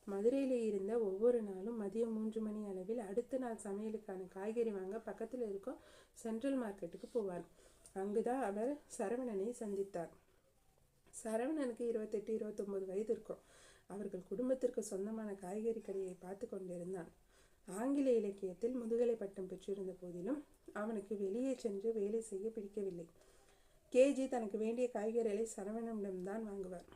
மதுரையில் இருந்த ஒவ்வொரு நாளும் மதியம் 3 மணி அளவில் அடுத்த நாள் சமையலுக்கான காய்கறி வாங்க பக்கத்தில் இருக்கும் சென்ட்ரல் மார்க்கெட்டுக்கு போவார். அங்குதான் அவர் சரவணனை சந்தித்தார். சரவணனுக்கு 28, 29 வயது இருக்கும். அவர்கள் குடும்பத்திற்கு சொந்தமான காய்கறி கடையை பார்த்து கொண்டிருந்தான். ஆங்கில இலக்கியத்தில் முதுகலை பட்டம் பெற்றிருந்த போதிலும் அவனுக்கு வெளியே சென்று வேலை செய்ய பிடிக்கவில்லை. கேஜி தனக்கு வேண்டிய காய்கறிகளை சரவணனிடம்தான் வாங்குவார்.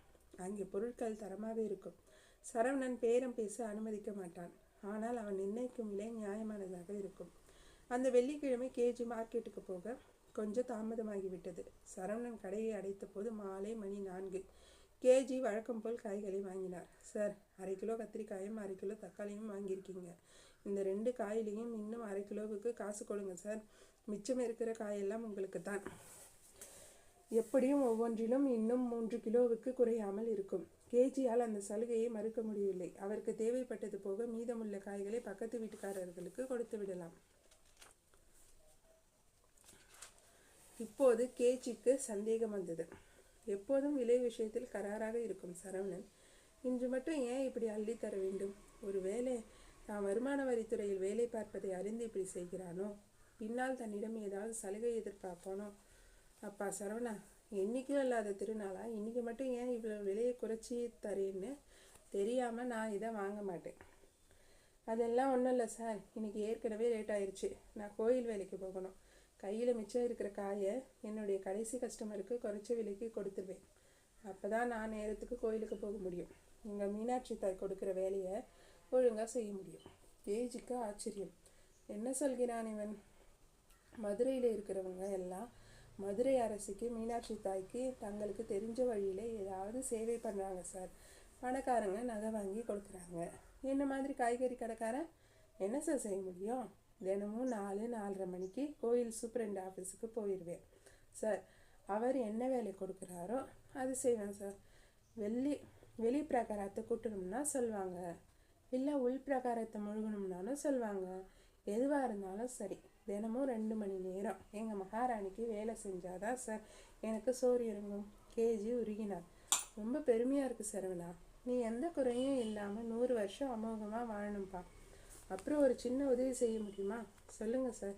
அங்கே பொருட்கள் தரமாக இருக்கும். சரவணன் பேரம் பேச அனுமதிக்க மாட்டான். ஆனால் அவன் நிர்ணயிக்கும் விலை நியாயமானதாக இருக்கும். அந்த வெள்ளிக்கிழமை கேஜி மார்க்கெட்டுக்கு போக கொஞ்சம் தாமதமாகிவிட்டது. சரவணன் கடையை அடைத்த போது மாலை மணி 4. கேஜி வழக்கம் போல் காய்களை வாங்கினார். சார், 1/2 கிலோ கத்திரிக்காயும் 1/2 கிலோ தக்காளியும் வாங்கியிருக்கீங்க. இந்த 2 காயிலையும் இன்னும் 1/2 கிலோவுக்கு காசு கொடுங்க சார். மிச்சம் இருக்கிற காயெல்லாம் உங்களுக்கு தான். எப்படியும் ஒவ்வொன்றிலும் இன்னும் 3 கிலோவுக்கு குறையாமல் இருக்கும். கேஜியால் அந்த சலுகையை மறுக்க முடியவில்லை. அவருக்கு தேவைப்பட்டது போக மீதமுள்ள காய்களை பக்கத்து வீட்டுக்காரர்களுக்கு கொடுத்து விடலாம். இப்போது கேஜிக்கு சந்தேகம் வந்தது. எப்போதும் விலை விஷயத்தில் கராராக இருக்கும் சரவணன் இன்று மட்டும் ஏன் இப்படி அள்ளி தர வேண்டும்? ஒருவேளை தான் வருமான வரித்துறையில் வேலை பார்ப்பதை அறிந்து இப்படி செய்கிறானோ? பின்னால் தன்னிடம் ஏதாவது சலுகை எதிர்பார்ப்பானோ? அப்பா சரவணா, என்றைக்கும் இல்லாத திருநாளா இன்றைக்கி மட்டும் ஏன் இவ்வளோ விலையை குறைச்சி தரேன்னு தெரியாமல் நான் இதை வாங்க மாட்டேன். அதெல்லாம் ஒன்றும் இல்லை சார், இன்றைக்கி ஏற்கனவே லேட் ஆயிடுச்சு. நான் கோயில் வேலைக்கு போகணும். கையில் மிச்சம் இருக்கிற காயை என்னுடைய கடைசி கஸ்டமருக்கு குறைச்ச விலைக்கு கொடுத்துருவேன். அப்போ தான் நான் நேரத்துக்கு கோயிலுக்கு போக முடியும். எங்கள் மீனாட்சி தாய் கொடுக்குற வேலையை ஒழுங்காக செய்ய முடியும். கேஜிக்கு ஆச்சரியம். என்ன சொல்கிறான் இவன்? மதுரையில் இருக்கிறவங்க எல்லாம் மதுரை அரசுக்கு, மீனாட்சி தாய்க்கு தங்களுக்கு தெரிஞ்ச வழியில் ஏதாவது சேவை பண்ணுறாங்க சார். பணக்காரங்க நகை வாங்கி கொடுக்குறாங்க. என்ன மாதிரி காய்கறி கடைக்காரன் என்ன சார் செய்ய முடியும்? தினமும் 4, 4:30 மணிக்கு கோயில் சூப்பரண்ட் ஆஃபீஸுக்கு போயிடுவேன் சார். அவர் என்ன வேலை கொடுக்குறாரோ அது செய்வேன் சார். வெளி பிரகாரத்தை கூட்டணும்னா சொல்லுவாங்க, இல்லை உள் பிரகாரத்தை முழுகணும்னாலும் சொல்லுவாங்க. எதுவாக இருந்தாலும் சரி, தினமும் 2 மணி நேரம் எங்கள் மகாராணிக்கு வேலை செஞ்சாதான் சார் எனக்கு சோறு இறங்கும். கேஜி உருகினார். ரொம்ப பெருமையாக இருக்குது சரவணா. நீ எந்த குறையும் இல்லாமல் 100 வருஷம் அமோகமாக வாழணும்ப்பா. அப்புறம் ஒரு சின்ன உதவி செய்ய முடியுமா? சொல்லுங்கள் சார்.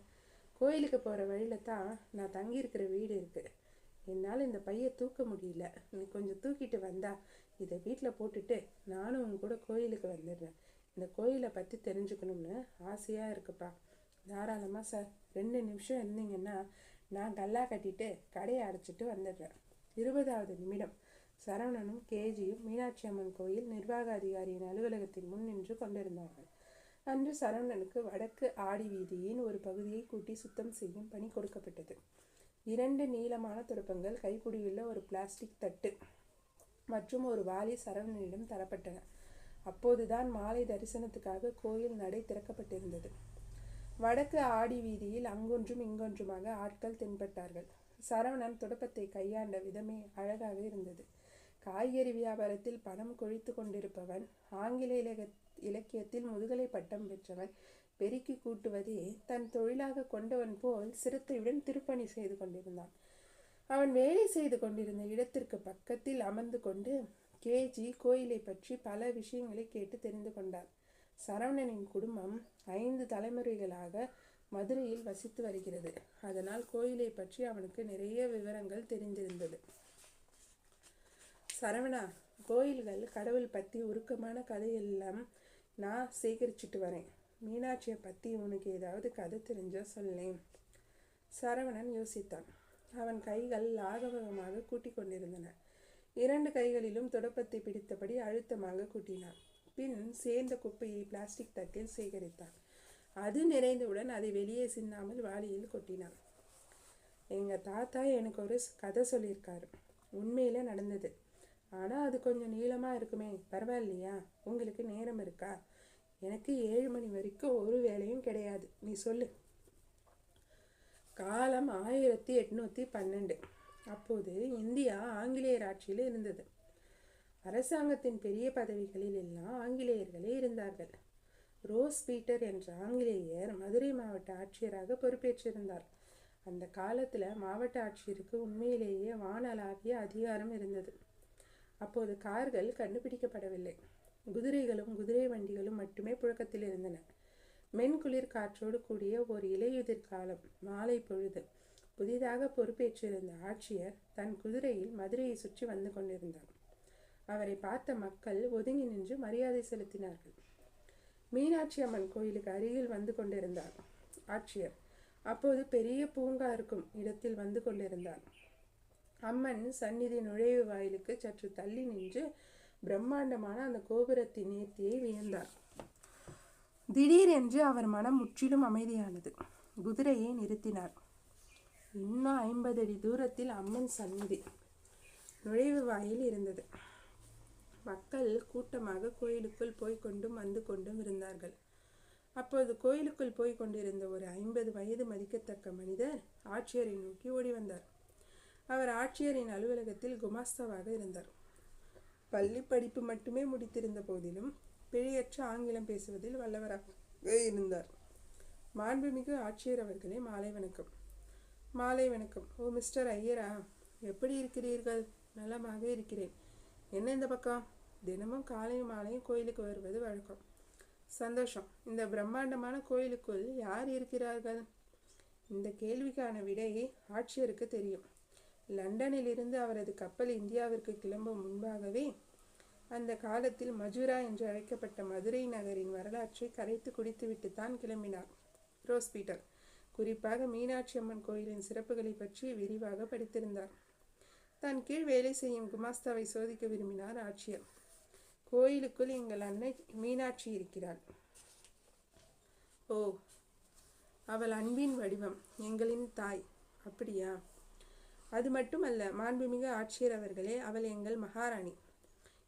கோயிலுக்கு போகிற வழியில் தான் நான் தங்கியிருக்கிற வீடு இருக்குது. என்னால் இந்த பையை தூக்க முடியல. நீ கொஞ்சம் தூக்கிட்டு வந்தா இதை வீட்டில் போட்டுட்டு நானும் உன் கூட கோயிலுக்கு வந்துடுறேன். இந்த கோயிலை பற்றி தெரிஞ்சுக்கணும்னு ஆசையாக இருக்குப்பா. தாராளமாக சார். 2 நிமிஷம் இருந்தீங்கன்னா நான் கல்லா கட்டிட்டு கடையை அடைச்சிட்டு வந்துடுறேன். 20வது நிமிடம் சரவணனும் கேஜியும் மீனாட்சி அம்மன் கோயில் நிர்வாக அதிகாரியின் அலுவலகத்தின் முன் நின்று கொண்டிருந்தார்கள். அன்று சரவணனுக்கு வடக்கு ஆடி வீதியின் ஒரு பகுதியை கூட்டி சுத்தம் செய்யும் பணி கொடுக்கப்பட்டது. 2 நீளமான துடுப்பங்கள், கைப்பிடியுள்ள ஒரு பிளாஸ்டிக் தட்டு மற்றும் ஒரு வாளி சரவணனிடம் தரப்பட்டன. அப்போதுதான் மாலை தரிசனத்துக்காக கோயில் நடை திறக்கப்பட்டிருந்தது. வடக்கு ஆடி வீதியில் அங்கொன்றும் இங்கொன்றுமாக ஆட்கள் தென்பட்டார்கள். சரவணன் துடுப்பத்தை கையாண்ட விதமே அழகாக இருந்தது. காய்கறி வியாபாரத்தில் பணம் கொழித்து கொண்டிருப்பவன், ஆங்கில இலக்கியத்தில் முதுகலை பட்டம் பெற்றவன், பெருக்கி கூட்டுவதே தன் தொழிலாக கொண்டவன் போல் சிரத்தையுடன் திருப்பணி செய்து கொண்டிருந்தான். அவன் வேலை செய்து கொண்டிருந்த இடத்திற்கு பக்கத்தில் அமர்ந்து கொண்டு கேஜி கோயிலை பற்றி பல விஷயங்களை கேட்டு தெரிந்து கொண்டார். சரவணனின் குடும்பம் 5 தலைமுறைகளாக மதுரையில் வசித்து வருகிறது. அதனால் கோயிலை பற்றி அவனுக்கு நிறைய விவரங்கள் தெரிந்திருந்தது. சரவணா, கோயில்கள் கடவுள் பற்றி உருக்கமான கதையெல்லாம் நான் சேகரிச்சுட்டு வரேன். மீனாட்சியை பற்றி உனக்கு ஏதாவது கதை தெரிஞ்சா சொல்லேன். சரவணன் யோசித்தான். அவன் கைகள் லாகவகமாக கூட்டி கொண்டிருந்தன. 2 கைகளிலும் தொடப்பத்தை பிடித்தபடி அழுத்தமாக கூட்டினான். பின் சேர்ந்த குப்பையை பிளாஸ்டிக் தட்டில் சேகரித்தான். அது நிறைந்தவுடன் அதை வெளியே சிந்தாமல் வாளியில் கொட்டினான். எங்கள் தாத்தா எனக்கு ஒரு கதை சொல்லியிருக்காரு. உண்மையில நடந்தது. ஆனால் அது கொஞ்சம் நீளமாக இருக்குமே, பரவாயில்லையா? உங்களுக்கு நேரம் இருக்கா? எனக்கு 7 மணி வரைக்கும் ஒரு வேலையும் கிடையாது. நீ சொல்லு. காலம் 1812. அப்போது இந்தியா ஆங்கிலேயர் ஆட்சியில் இருந்தது. அரசாங்கத்தின் பெரிய பதவிகளில் எல்லாம் ஆங்கிலேயர்களே இருந்தார்கள். ரோஸ் பீட்டர் என்ற ஆங்கிலேயர் மதுரை மாவட்ட ஆட்சியராக பொறுப்பேற்றிருந்தார். அந்த காலத்தில் மாவட்ட ஆட்சியருக்கு உண்மையிலேயே வானளாவிய அதிகாரம் இருந்தது. அப்போது கார்கள் கண்டுபிடிக்கப்படவில்லை. குதிரைகளும் குதிரை வண்டிகளும் மட்டுமே புழக்கத்தில் இருந்தன. மென்குளிர் காற்றோடு கூடிய ஒரு இலையுதிர் காலம் மாலை பொழுது. புதிதாக பொறுப்பேற்றிருந்த ஆட்சியர் தன் குதிரையில் மதுரையை சுற்றி வந்து கொண்டிருந்தார். அவரை பார்த்த மக்கள் ஒதுங்கி நின்று மரியாதை செலுத்தினார்கள். மீனாட்சி அம்மன் கோயிலுக்கு அருகில் வந்து கொண்டிருந்தார் ஆட்சியர். அப்போது பெரிய பூங்கா இருக்கும் இடத்தில் வந்து கொண்டிருந்தார். அம்மன் சந்நிதி நுழைவு வாயிலுக்கு சற்று தள்ளி நின்று பிரம்மாண்டமான அந்த கோபுரத்தின் நேர்த்தியை வியந்தார். திடீரென்று அவர் மனம் முற்றிலும் அமைதியானது. குதிரையை நிறுத்தினார். இன்னும் 50 அடி தூரத்தில் அம்மன் சந்நிதி நுழைவு வாயில் இருந்தது. மக்கள் கூட்டமாக கோயிலுக்குள் போய்கொண்டும் வந்து கொண்டும் இருந்தார்கள். அப்போது கோயிலுக்குள் போய் கொண்டிருந்த ஒரு 50 வயது மதிக்கத்தக்க மனிதர் ஆட்சியரை நோக்கி ஓடி வந்தார். அவர் ஆட்சியரின் அலுவலகத்தில் குமாஸ்தாவாக இருந்தார். பள்ளி படிப்பு மட்டுமே முடித்திருந்த போதிலும் பிழையற்ற ஆங்கிலம் பேசுவதில் வல்லவராக இருந்தார். மாண்புமிகு ஆட்சியர் அவர்களே, மாலை வணக்கம். மாலை வணக்கம். ஓ, மிஸ்டர் ஐயரா, எப்படி இருக்கிறீர்கள்? நலமாக இருக்கிறேன். என்ன இந்த பக்கம்? தினமும் காலையும் மாலையும் கோயிலுக்கு வருவது வழக்கம். சந்தோஷம். இந்த பிரம்மாண்டமான கோயிலுக்குள் யார் இருக்கிறார்கள்? இந்த கேள்விக்கான விடை ஆட்சியருக்கு தெரியும். லண்டனில் இருந்து அவரது கப்பல் இந்தியாவிற்கு கிளம்பும் முன்பாகவே அந்த காலத்தில் மஜுரா என்று அழைக்கப்பட்ட மதுரை நகரின் வரலாற்றை கரைத்து குடித்துவிட்டு தான் கிளம்பினார் ரோஸ் பீட்டர். குறிப்பாக மீனாட்சி அம்மன் கோயிலின் சிறப்புகளை பற்றி விரிவாக படித்திருந்தார். தன் கீழ் வேலை செய்யும் குமாஸ்தாவை சோதிக்க விரும்பினார் ஆட்சியர். கோயிலுக்குள் எங்கள் அன்னை மீனாட்சி இருக்கிறாள். ஓ, அவள் அன்பின் வடிவம், எங்களின் தாய். அப்படியா? அது மட்டுமல்ல மாண்புமிகு ஆட்சியர் அவர்களே, அவள் எங்கள் மகாராணி.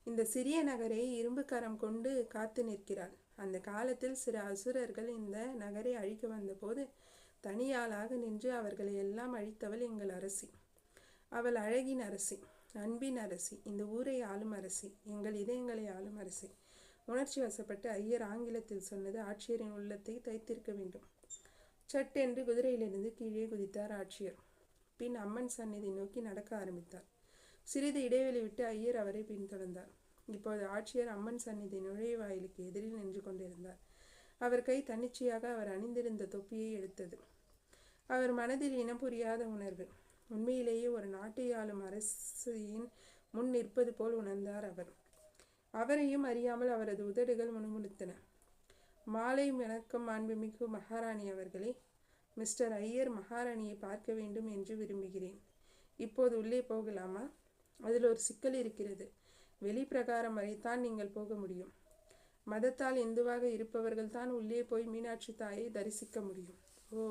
இந்த சிறிய நகரை இரும்பு கரம் கொண்டு காத்து நிற்கிறாள். அந்த காலத்தில் சில அசுரர்கள் இந்த நகரை அழிக்க வந்தபோது தனியாளாக நின்று அவர்களை எல்லாம் அழித்தவள் எங்கள் அரசி. அவள் அழகின் அரசி, அன்பின் அரசி, இந்த ஊரை ஆளும் அரசி, எங்கள் இதயங்களை ஆளும் அரசி. உணர்ச்சி வசப்பட்டு ஐயர் ஆங்கிலத்தில் சொன்னது ஆட்சியரின் உள்ளத்தை தைத்திருக்க வேண்டும். சட்டென்று குதிரையிலிருந்து கீழே குதித்தார் ஆட்சியர். பின் அம்மன் சந்நிதி நோக்கி நடக்க ஆரம்பித்தார். சிறிது இடைவெளி விட்டு ஐயர் அவரை பின்தொடர்ந்தார். இப்போது ஆட்சியர் அம்மன் சந்நிதி நுழைவாயிலுக்கு எதிரில் நின்று கொண்டிருந்தார். அவர் கை தன்னிச்சையாக அவர் அணிந்திருந்த தொப்பியை எடுத்தது. அவர் மனதில் இனம் புரியாத உணர்வு. உண்மையிலேயே ஒரு நாட்டை ஆளும் அரசியின் முன் நிற்பது போல் உணர்ந்தார் அவர். அவரையும் அறியாமல் அவரது உதடுகள் முணுமுணுத்தன. மாலை வணக்கம் மாண்புமிகு மகாராணி அவர்களே. மிஸ்டர் ஐயர் மகாராணியை பார்க்க வேண்டும் என்று விரும்புகிறேன். இப்போது உள்ளே போகலாமா? அதில் ஒரு சிக்கல் இருக்கிறது. வெளிப்பிரகாரம் வரைத்தான் நீங்கள் போக முடியும். மதத்தால் இந்துவாக இருப்பவர்கள் தான் உள்ளே போய் மீனாட்சி தாயை தரிசிக்க முடியும். ஓ.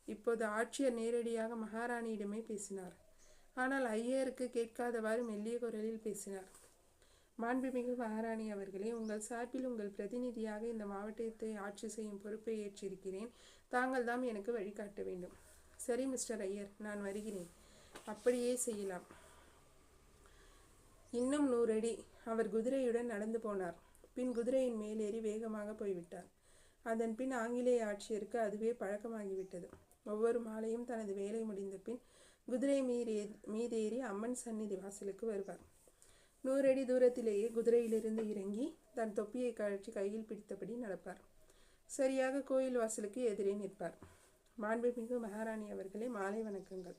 இப்போது ஆட்சியர் நேரடியாக மகாராணியிடமே பேசினார். ஆனால் ஐயருக்கு கேட்காதவாறு மெல்லிய குரலில் பேசினார். மாண்புமிகு மகாராணி அவர்களே, உங்கள் சார்பில் உங்கள் பிரதிநிதியாக இந்த மாவட்டத்தை ஆட்சி செய்யும் பொறுப்பை ஏற்றிருக்கிறேன். தாங்கள் தான் எனக்கு வழிகாட்ட வேண்டும். சரி மிஸ்டர் ஐயர், நான் வருகிறேன். அப்படியே செய்யலாம். இன்னும் 100 அடி அவர் குதிரையுடன் நடந்து போனார். பின் குதிரையின் மேலேறி வேகமாக போய்விட்டார். அதன் பின் ஆங்கிலேய ஆட்சியருக்கு அதுவே பழக்கமாகிவிட்டது. ஒவ்வொரு மாலையும் தனது வேலை முடிந்த பின் குதிரை மீதேறி அம்மன் சந்நிதி வாசலுக்கு வருவார். 100 அடி தூரத்திலேயே குதிரையிலிருந்து இறங்கி தன் தொப்பியை கழற்றி கையில் பிடித்தபடி நடப்பார். சரியாக கோயில் வாசலுக்கு எதிரே நிற்பார். மாண்புமிகு மகாராணி அவர்களே, மாலை வணக்கங்கள்.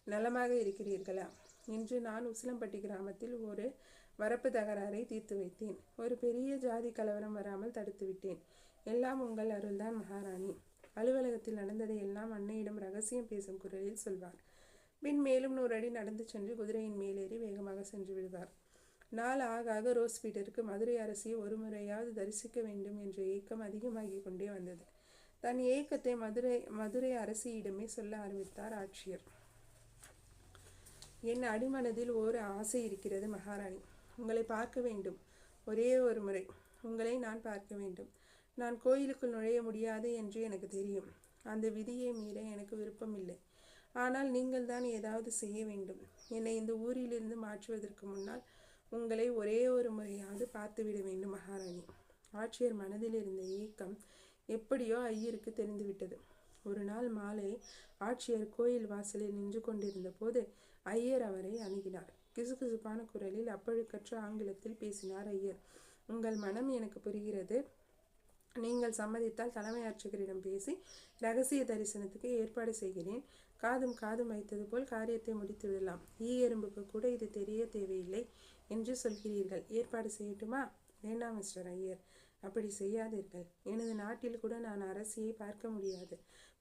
நலமாக இருக்கிறீர்களா? இன்று நான் உசிலம்பட்டி கிராமத்தில் ஒரு வரப்பு தகராறை தீர்த்து வைத்தேன். ஒரு பெரிய ஜாதி கலவரம் வராமல் தடுத்து விட்டேன். எல்லாம் உங்கள் அருள்தான் மகாராணி. அலுவலகத்தில் நடந்ததை எல்லாம் அன்னையிடம் ரகசியம் பேசும் குரலில் சொல்வார். பின் மேலும் 100 அடி நடந்து சென்று குதிரையின் மேலேறி வேகமாக சென்று விடுவார். நாள் ஆக ஆக ரோஸ் பீட்டருக்கு மதுரை அரசியை ஒரு முறையாவது தரிசிக்க வேண்டும் என்ற ஏக்கம் அதிகமாகி கொண்டே வந்தது. தன் ஏக்கத்தை மதுரை அரசியிடமே சொல்ல ஆரம்பித்தார் ஆட்சியர். என் அடிமனதில் ஓர் ஆசை இருக்கிறது மகாராணி. உங்களை பார்க்க வேண்டும். ஒரே ஒரு முறை உங்களை நான் பார்க்க வேண்டும். நான் கோயிலுக்குள் நுழைய முடியாது என்று எனக்கு தெரியும். அந்த விதியை மீற எனக்கு விருப்பமில்லை. ஆனால் நீங்கள் தான் ஏதாவது செய்ய வேண்டும். என்னை இந்த ஊரிலிருந்து மாற்றுவதற்கு முன்னால் உங்களை ஒரே ஒரு முறையாவது பார்த்துவிட வேண்டும் மகாராணி. ஆட்சியர் மனதில் இருந்த ஏக்கம் எப்படியோ ஐயருக்கு தெரிந்துவிட்டது. ஒரு நாள் மாலை ஆட்சியர் கோயில் வாசலில் நின்று கொண்டிருந்த போது ஐயர் அவரை அணுகினார். கிசுகிசுப்பான குரலில் அப்பழுக்கற்ற ஆங்கிலத்தில் பேசினார் ஐயர். உங்கள் மனம் எனக்கு புரிகிறது. நீங்கள் சம்மதித்தால் தலைமை அர்ச்சகரிடம் பேசி இரகசிய தரிசனத்துக்கு ஏற்பாடு செய்கிறேன். காதும் வைத்தது போல் காரியத்தை முடித்து விடலாம். எறும்புக்கு கூட இது தெரிய தேவையில்லை என்று சொல்கிறீர்கள். ஏற்பாடு செய்யட்டுமா? வேண்டாம் மிஸ்டர் ஐயர், அப்படி செய்யாதீர்கள். எனது நாட்டில் கூட நான் அரசியை பார்க்க முடியாது,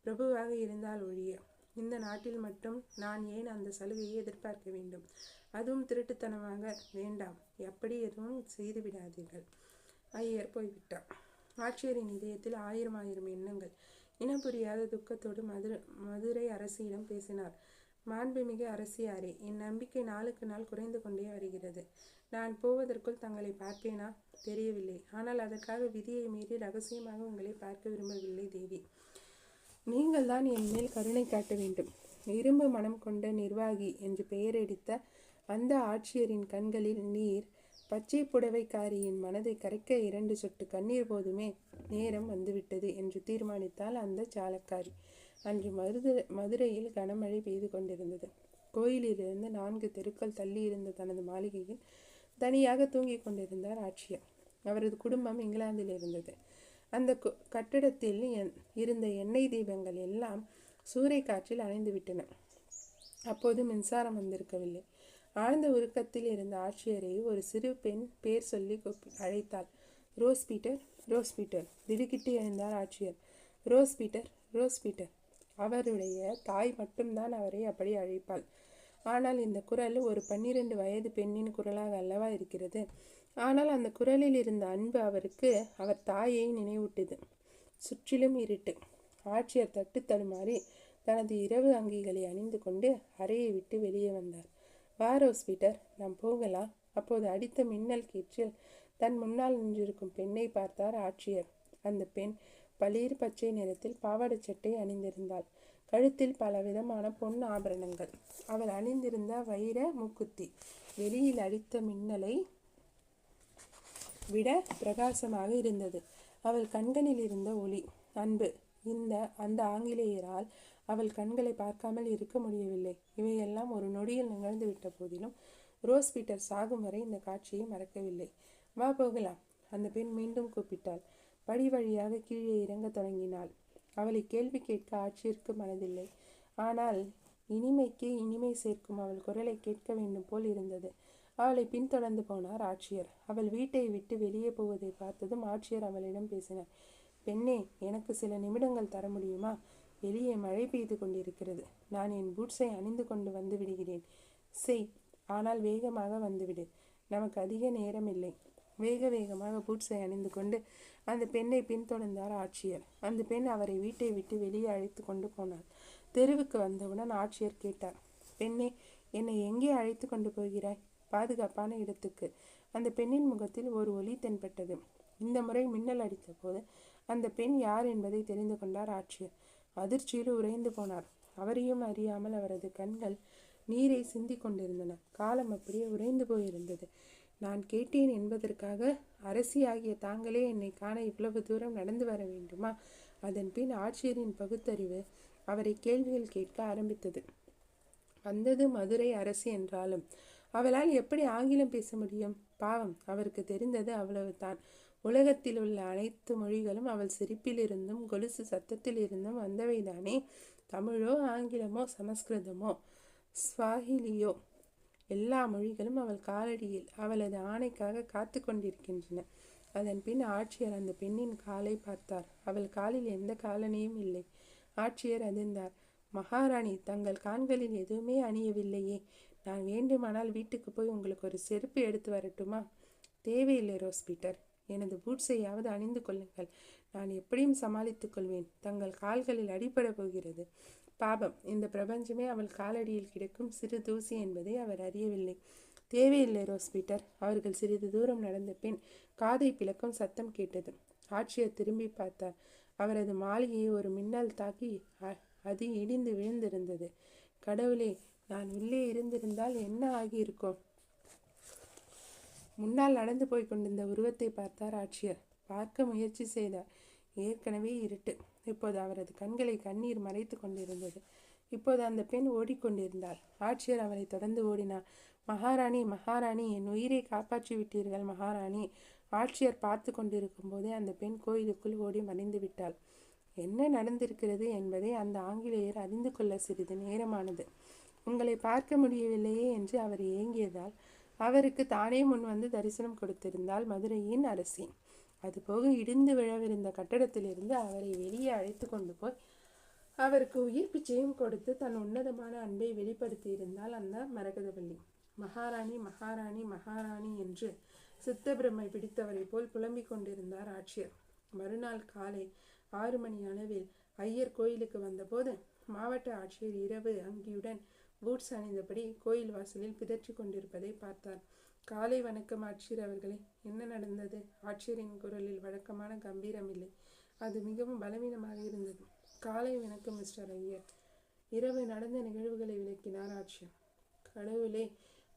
பிரபுவாக இருந்தால் ஒழிய. இந்த நாட்டில் மட்டும் நான் ஏன் அந்த சலுகையை எதிர்பார்க்க வேண்டும்? அதுவும் திருட்டுத்தனமாக. வேண்டாம், அப்படி எதுவும் செய்து விடாதீர்கள். ஐயர் போய்விட்டார். ஆட்சியரின் இதயத்தில் ஆயிரம் எண்ணங்கள். இனம் புரியாத துக்கத்தோடு மதுரை அரசியிடம் பேசினார். மாண்புமிகு அரசியாரே, என் நம்பிக்கை நாளுக்கு நாள் குறைந்து கொண்டே வருகிறது. நான் போவதற்குள் தங்களை பார்ப்பேனா தெரியவில்லை. ஆனால் அதற்காக விதியை மீறி ரகசியமாக உங்களை பார்க்க விரும்பவில்லை தேவி. நீங்கள் தான் என் மேல் கருணை காட்ட வேண்டும். இரும்பு மனம் கொண்ட நிர்வாகி என்று பெயரெடுத்த அந்த ஆட்சியரின் கண்களில் நீர், பச்சை புடவைக்காரியின் மனதை கரைக்க 2 சொட்டு கண்ணீர் போதுமே. நேரம் வந்துவிட்டது என்று தீர்மானித்தாள் அந்த சாலக்காரி. அன்று மதுரையில் கனமழை பெய்து கொண்டிருந்தது. கோயிலிலிருந்து 4 தெருக்கள் தள்ளி இருந்த தனது மாளிகையில் தனியாக தூங்கிக் கொண்டிருந்தார் ஆட்சியர். அவரது குடும்பம் இங்கிலாந்தில் இருந்தது. அந்த கட்டடத்தில் இருந்த எண்ணெய் தீபங்கள் எல்லாம் சூறை காற்றில் அணைந்துவிட்டன. அப்போது மின்சாரம் வந்திருக்கவில்லை. ஆழ்ந்த உருக்கத்தில் இருந்த ஆட்சியரை ஒரு சிறு பெண் பேர் சொல்லி அழைத்தாள். Rose Peter, Rose Peter. திடுக்கிட்டு எழுந்தார் ஆட்சியர். Rose Peter, Rose Peter. அவருடைய தாய் மட்டும்தான் அவரை அப்படி அழைப்பாள். ஆனால் இந்த குரல் ஒரு 12 வயது பெண்ணின் குரலாக அல்லவா இருக்கிறது. ஆனால் அந்த குரலில் இருந்த அன்பு அவருக்கு அவர் தாயை நினைவூட்டியது. சுற்றிலும் இருட்டு. ஆட்சியர் தட்டு தடுமாறி தனது இரவு அங்கிகளை அணிந்து கொண்டு அறையை விட்டு வெளியே வந்தார். வா ரோஸ் பீட்டர், நாம் போகலாம். அப்போது அடித்த மின்னல் கீற்றில் தன் முன்னால் நின்றிருக்கும் பெண்ணை பார்த்தார் ஆட்சியர். அந்த பெண் பளிர் பச்சை நிறத்தில் பாவாடை சட்டை அணிந்திருந்தாள். கழுத்தில் பலவிதமான பொன் ஆபரணங்கள். அவள் அணிந்திருந்த வைர மூக்குத்தி வெளியில் அடித்த மின்னலை விட பிரகாசமாக இருந்தது. அவள் கண்களில் இருந்த ஒளி, அன்பு. அந்த ஆங்கிலேயரால் அவள் கண்களை பார்க்காமல் இருக்க முடியவில்லை. இவையெல்லாம் ஒரு நொடியில் நிகழ்ந்து விட்ட போதிலும் ரோஸ் பீட்டர் சாகும் வரை இந்த காட்சியை மறக்கவில்லை. வா போகலாம், அந்த பெண் மீண்டும் கூப்பிட்டாள். படி வழியாக கீழே இறங்க தொடங்கினாள். அவளை கேள்வி கேட்க ஆட்சியருக்கு மனதில்லை. ஆனால் இனிமைக்கு இனிமை சேர்க்கும் அவள் குரலை கேட்க வேண்டும் போல் இருந்தது. அவளை பின்தொடர்ந்து போனார் ஆட்சியர். அவள் வீட்டை விட்டு வெளியே போவதை பார்த்ததும் ஆட்சியர் அவளிடம் பேசினார். பெண்ணே, எனக்கு சில நிமிடங்கள் தர முடியுமா? வெளியே மழை பெய்து கொண்டிருக்கிறது. நான் என் பூட்ஸை அணிந்து கொண்டு வந்து விடுகிறேன். செய், ஆனால் வேகமாக வந்துவிடு. நமக்கு அதிக நேரம் இல்லை. வேகமாக பூட்ஸை அணிந்து கொண்டு அந்த பெண்ணை பின்தொடர்ந்தார் ஆட்சியர். அந்த பெண் அவரை வீட்டை விட்டு வெளியே அழைத்து கொண்டு போனாள். தெருவுக்கு வந்தவுடன் ஆட்சியர் கேட்டார். பெண்ணே, என்னை எங்கே அழைத்து கொண்டு போகிறாய்? பாதுகாப்பான இடத்துக்கு. அந்த பெண்ணின் முகத்தில் ஒரு ஒளி தென்பட்டது. இந்த முறை மின்னல் அடித்த போது அந்த பெண் யார் என்பதை தெரிந்து கொண்டார் ஆட்சியர். அதிர்ச்சியில் உறைந்து போனார். அவரையும் அறியாமல் அவரது கண்கள் நீரை சிந்தி கொண்டிருந்தன. காலம் அப்படியே உறைந்து போயிருந்தது. நான் கேட்டேன் என்பதற்காக அரசியாகிய தாங்களே என்னை காண இவ்வளவு தூரம் நடந்து வர வேண்டுமா? அதன் பின் ஆட்சியரின் பகுத்தறிவு அவரை கேள்விகள் கேட்க ஆரம்பித்தது. வந்தது மதுரை அரசி என்றாலும் அவளால் எப்படி ஆங்கிலம் பேச முடியும்? பாவம், அவருக்கு தெரிந்தது அவ்வளவுதான். உலகத்தில் உள்ள அனைத்து மொழிகளும் அவள் சிரிப்பிலிருந்தும் கொலுசு சத்தத்திலிருந்தும் வந்தவைதானே. தமிழோ ஆங்கிலமோ சமஸ்கிருதமோ ஸ்வாஹிலியோ எல்லா மொழிகளும் அவள் காலடியில் அவளது ஆணைக்காக காத்து கொண்டிருக்கின்றன. அதன் பின் ஆட்சியர் அந்த பெண்ணின் காலை பார்த்தார். அவள் காலில் எந்த காலணியும் இல்லை. ஆட்சியர் அதிர்ந்தார். மகாராணி, தங்கள் கால்களில் எதுவுமே அணியவில்லையே. நான் வேண்டுமானால் வீட்டுக்கு போய் உங்களுக்கு ஒரு செருப்பு எடுத்து வரட்டுமா? தேவையில்லை ரோஸ் பீட்டர், எனது பூட்ஸையாவது அணிந்து கொள்ளுங்கள். நான் எப்படியும் சமாளித்துக் கொள்வேன். தங்கள் கால்களில் அடிபட போகிறது. பாபம், இந்த பிரபஞ்சமே அவள் காலடியில் கிடக்கும் சிறு தூசி என்பதை அவர் அறியவில்லை. தேவையில்லை ரோஸ் பீட்டர். அவர்கள் சிறிது தூரம் நடந்த பின் காதை பிளக்கும் சத்தம் கேட்டது. ஆட்சியர் திரும்பி பார்த்தார். அவரது மாளிகையை ஒரு மின்னல் தாக்கி அது இடிந்து விழுந்திருந்தது. கடவுளே, நான் உள்ளே இருந்திருந்தால் என்ன ஆகியிருக்கும்? முன்னால் நடந்து போய் கொண்டிருந்த உருவத்தை பார்த்தார் ஆட்சியர். பார்க்க முயற்சி செய்தார். ஏற்கனவே இருட்டு. இப்போது அவரது கண்களை கண்ணீர் மறைத்து கொண்டிருந்தது. இப்போது அந்த பெண் ஓடிக்கொண்டிருந்தாள். ஆட்சியர் அவரை தொடர்ந்து ஓடினார். மகாராணி, மகாராணி, என் உயிரை காப்பாற்றி விட்டீர்கள் மகாராணி. ஆட்சியர் பார்த்து கொண்டிருக்கும் போதே அந்த பெண் கோயிலுக்குள் ஓடி மறைந்து விட்டாள். என்ன நடந்திருக்கிறது என்பதை அந்த ஆங்கிலேயர் அறிந்து கொள்ள சிறிது நேரமானது. உங்களை பார்க்க முடியவில்லையே என்று அவர் ஏங்கியதால் அவருக்கு தானே முன் வந்து தரிசனம் கொடுத்திருந்தாள் மதுரையின் அரசி. அதுபோக இடிந்து விழவிருந்த கட்டடத்திலிருந்து அவரை வெளியே அழைத்து கொண்டு போய் அவருக்கு உயிர் பிச்சையும் கொடுத்து தன் உன்னதமான அன்பை வெளிப்படுத்தியிருந்தாள் அந்த மரகதவள்ளி. மகாராணி, மகாராணி, மகாராணி என்று சித்தபிரமை பிடித்தவரை போல் புலம்பிக் கொண்டிருந்தார் ஆட்சியர். மறுநாள் காலை 6 மணி அளவில் ஐயர் கோயிலுக்கு வந்தபோது மாவட்ட ஆட்சியர் இரவு அங்கியுடன் பூட்ஸ் அணிந்தபடி கோயில் வாசலில் பிதற்றி கொண்டிருப்பதை பார்த்தார். காலை வணக்கம் ஆட்சியர் அவர்களே. என்ன நடந்தது? ஆட்சியரின் குரலில் வழக்கமான கம்பீரம் இல்லை. அது மிகவும் பலவீனமாக இருந்தது. காலை வணக்கம் மிஸ்டர் ஐயர். இரவு நடந்த நிகழ்வுகளை விளக்கினார் ஆட்சியர். கடவுளே,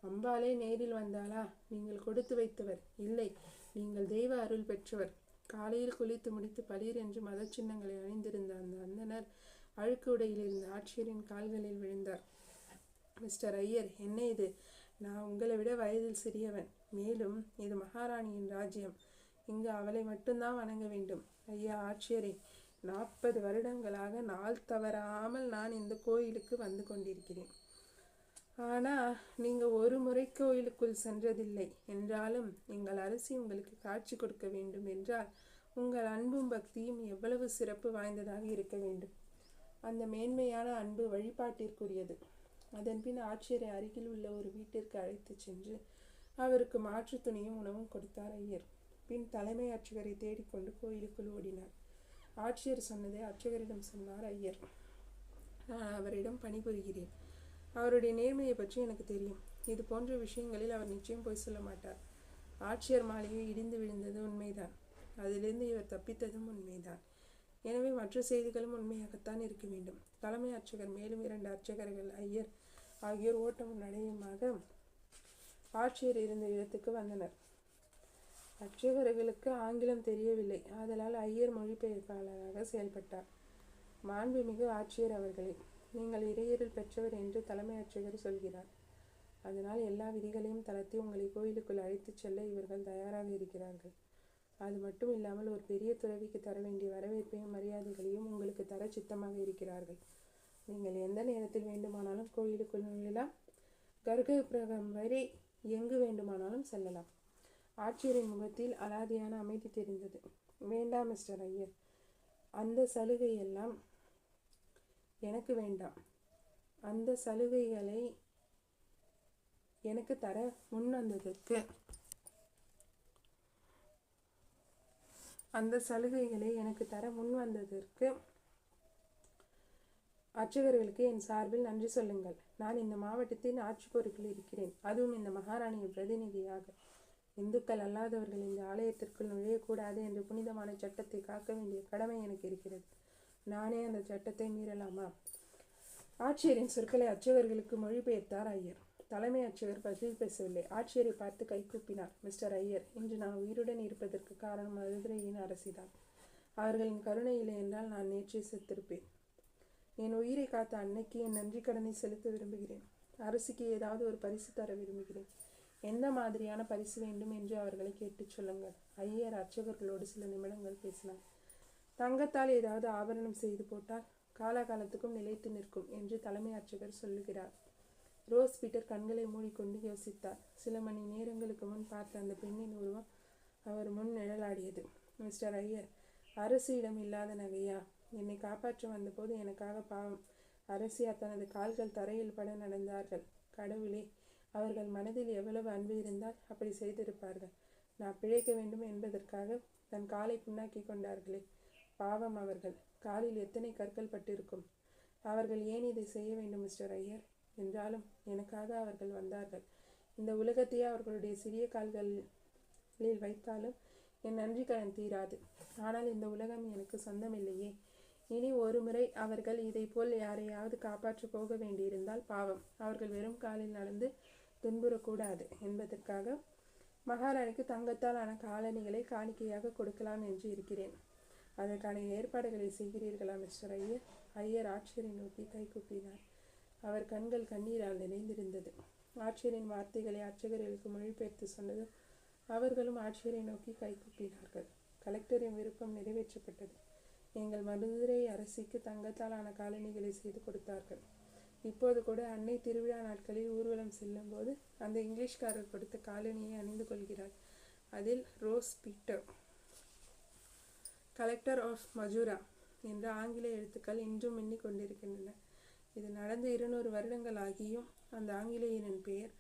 அம்பாலே நேரில் வந்தாளா? நீங்கள் கொடுத்து வைத்தவர் இல்லை, நீங்கள் தெய்வ அருள் பெற்றவர். காலையில் குளித்து முடித்து பளீர் என்று மத சின்னங்களை அணிந்திருந்த அந்த அந்தனர் அழுக்கு உடையில் இருந்த ஆட்சியரின் கால்களில் விழுந்தார். மிஸ்டர் ஐயர், என்ன இது? நான் உங்களை விட வயதில் சிறியவன். மேலும் இது மகாராணியின் ராஜ்யம். இங்கு அவளை மட்டும்தான் வணங்க வேண்டும். ஐயா ஆட்சியரே, 40 வருடங்களாக நாள் தவறாமல் நான் இந்த கோயிலுக்கு வந்து கொண்டிருக்கிறேன். ஆனால் நீங்கள் ஒரு முறை கோயிலுக்குள் சென்றதில்லை என்றாலும் எங்கள் அரசி உங்களுக்கு காட்சி கொடுக்க வேண்டும் என்றால் உங்கள் அன்பும் பக்தியும் எவ்வளவு சிறப்பு வாய்ந்ததாக இருக்க வேண்டும். அந்த மேன்மையான அன்பு வழிபாட்டிற்குரியது. அதன் பின் ஆட்சியரை அருகில் உள்ள ஒரு வீட்டிற்கு அழைத்து சென்று அவருக்கு மாற்று துணியும் உணவும் கொடுத்தார் ஐயர். பின் தலைமை அர்ச்சகரை தேடிக்கொண்டு கோயிலுக்குள் ஓடினார். ஆட்சியர் சொன்னதை அர்ச்சகரிடம் சொன்னார் ஐயர். நான் அவரிடம் பணிபுரிகிறேன். அவருடைய நேர்மையை பற்றி எனக்கு தெரியும். இது போன்ற விஷயங்களில் அவர் நிச்சயம் போய் சொல்ல மாட்டார். ஆட்சியர் மாளிகை இடிந்து விழுந்தது உண்மைதான். அதிலிருந்து இவர் தப்பித்ததும் உண்மைதான். எனவே மற்ற செய்திகளும் உண்மையாகத்தான் இருக்க வேண்டும். தலைமை அர்ச்சகர் மேலும் 2 அர்ச்சகர்கள் ஐயர் ஆகியோர் ஓட்டமும் நடையுமாக ஆட்சியர் இருந்த இடத்துக்கு வந்தனர். அர்ச்சகர்களுக்கு ஆங்கிலம் தெரியவில்லை. ஆதலால் ஐயர் மொழிபெயர்ப்பாளராக செயல்பட்டார். மாண்புமிகு ஆட்சியர் அவர்களே, நீங்கள் இறையருள் பெற்றவர் என்று தலைமை அர்ச்சகர் சொல்கிறார். அதனால் எல்லா விதிகளையும் தளர்த்தி உங்களை கோயிலுக்குள் அழைத்துச் செல்ல இவர்கள் தயாராக இருக்கிறார்கள். அது மட்டும் இல்லாமல் ஒரு பெரிய துறவிக்கு தர வேண்டிய வரவேற்பையும் மரியாதைகளையும் உங்களுக்கு தர சித்தமாக இருக்கிறார்கள். நீங்கள் எந்த நேரத்தில் வேண்டுமானாலும் கோயிலுக்குள் நுழையலாம். கர்க பிரகம் வரை எங்கு வேண்டுமானாலும் செல்லலாம். ஆட்சியரின் முகத்தில் அலாதியான அமைதி தெரிந்தது. வேண்டாம் மிஸ்டர் ஐயர், அந்த சலுகையெல்லாம் எனக்கு வேண்டாம். அந்த சலுகைகளை எனக்கு தர முன் வந்ததற்கு அர்ச்சகர்களுக்கு என் சார்பில் நன்றி சொல்லுங்கள். நான் இந்த மாவட்டத்தின் ஆட்சி பொறுப்பில் இருக்கிறேன். அதுவும் இந்த மகாராணியின் பிரதிநிதியாக. இந்துக்கள் அல்லாதவர்கள் இந்த ஆலயத்திற்குள் நுழையக்கூடாது என்ற புனிதமான சட்டத்தை காக்க வேண்டிய கடமை எனக்கு இருக்கிறது. நானே அந்த சட்டத்தை மீறலாமா? ஆட்சியரின் சொற்களை அர்ச்சகர்களுக்கு மொழிபெயர்த்தார் ஐயர். தலைமை ஆட்சியர் பதில் பேசவில்லை. ஆட்சியரை பார்த்து கைகூப்பினார். மிஸ்டர் ஐயர், இன்று நான் உயிருடன் இருப்பதற்கு காரணம் மதுரையின் அரசிதான். அவர்களின் கருணை இல்லை என்றால் நான் நேற்றே செத்திருப்பேன். என் உயிரை காத்த அன்னைக்கு என் நன்றி கடனை செலுத்த விரும்புகிறேன். அரசுக்கு ஏதாவது ஒரு பரிசு தர விரும்புகிறேன். எந்த மாதிரியான பரிசு வேண்டும் என்று அவர்களை கேட்டுச் சொல்லுங்கள். ஐயர் அர்ச்சகர்களோடு சில நிமிடங்கள் பேசினார். தங்கத்தால் ஏதாவது ஆபரணம் செய்து போட்டால் காலாகாலத்துக்கும் நிலைத்து நிற்கும் என்று தலைமை அர்ச்சகர் சொல்லுகிறார். ரோஸ் பீட்டர் கண்களை மூடிக்கொண்டு யோசித்தார். சில மணி நேரங்களுக்கு முன் பார்த்த அந்த பெண்ணின் உருவம் அவர் முன் நிழலாடியது. மிஸ்டர் ஐயர், அரசியிடம் இல்லாத நகையா? என்னை காப்பாற்ற வந்தபோது எனக்காக பாவம் அரசியார் தனது கால்கள் தரையில் பட நடந்தார்கள். கடவுளே, அவர்கள் மனதில் எவ்வளவு அன்பு இருந்தால் அப்படி செய்திருப்பார்கள். நான் பிழைக்க வேண்டும் என்பதற்காக தன் காலை புண்ணாக்கி கொண்டார்களே, பாவம் அவர்கள். காலில் எத்தனை கற்கள் பட்டிருக்கும். அவர்கள் ஏன் இதை செய்ய வேண்டும் மிஸ்டர் ஐயர்? என்றாலும் எனக்காக அவர்கள் வந்தார்கள். இந்த உலகத்தையே அவர்களுடைய சிறிய கால்களில் வைத்தாலும் என் நன்றி கடன் தீராது. ஆனால் இந்த உலகம் எனக்கு சொந்தமில்லையே. இனி ஒரு முறை அவர்கள் இதை போல் யாரையாவது காப்பாற்ற போக வேண்டியிருந்தால் பாவம், அவர்கள் வெறும் காலில் நடந்து துன்புறக்கூடாது என்பதற்காக மகாராணிக்கு தங்கத்தால் ஆன காலணிகளை காணிக்கையாக கொடுக்கலாம் என்று இருக்கிறேன். அதற்கான ஏற்பாடுகளை செய்கிறீர்களா மிஸ்டர் ஐயர்? ஐயர் ஆட்சியரை நோக்கி கைகூப்பினார். அவர் கண்கள் கண்ணீரால் நிறைந்திருந்தது. ஆட்சியரின் வார்த்தைகளை அர்ச்சகர்களுக்கு மொழிபெயர்த்து சொன்னதும் அவர்களும் ஆட்சியரை நோக்கி கைகூப்பினார்கள். கலெக்டரின் விருப்பம் நிறைவேற்றப்பட்டது. எங்கள் மதுரை அரசிக்கு தங்கத்தால் ஆன காலணிகளை செய்து கொடுத்தார்கள். இப்போது கூட அன்னை திருவிழா நாட்களில் ஊர்வலம் செல்லும் போது அந்த இங்கிலீஷ்காரர் கொடுத்த காலணியை அணிந்து கொள்கிறார். அதில் ரோஸ் பீட்டர், கலெக்டர் ஆஃப் மஜூரா என்ற ஆங்கில எழுத்துக்கள் இன்றும் மின்னிக் கொண்டிருக்கின்றன. இது நடந்து 200 வருடங்கள் ஆகியும் அந்த ஆங்கிலேயரின் பெயர்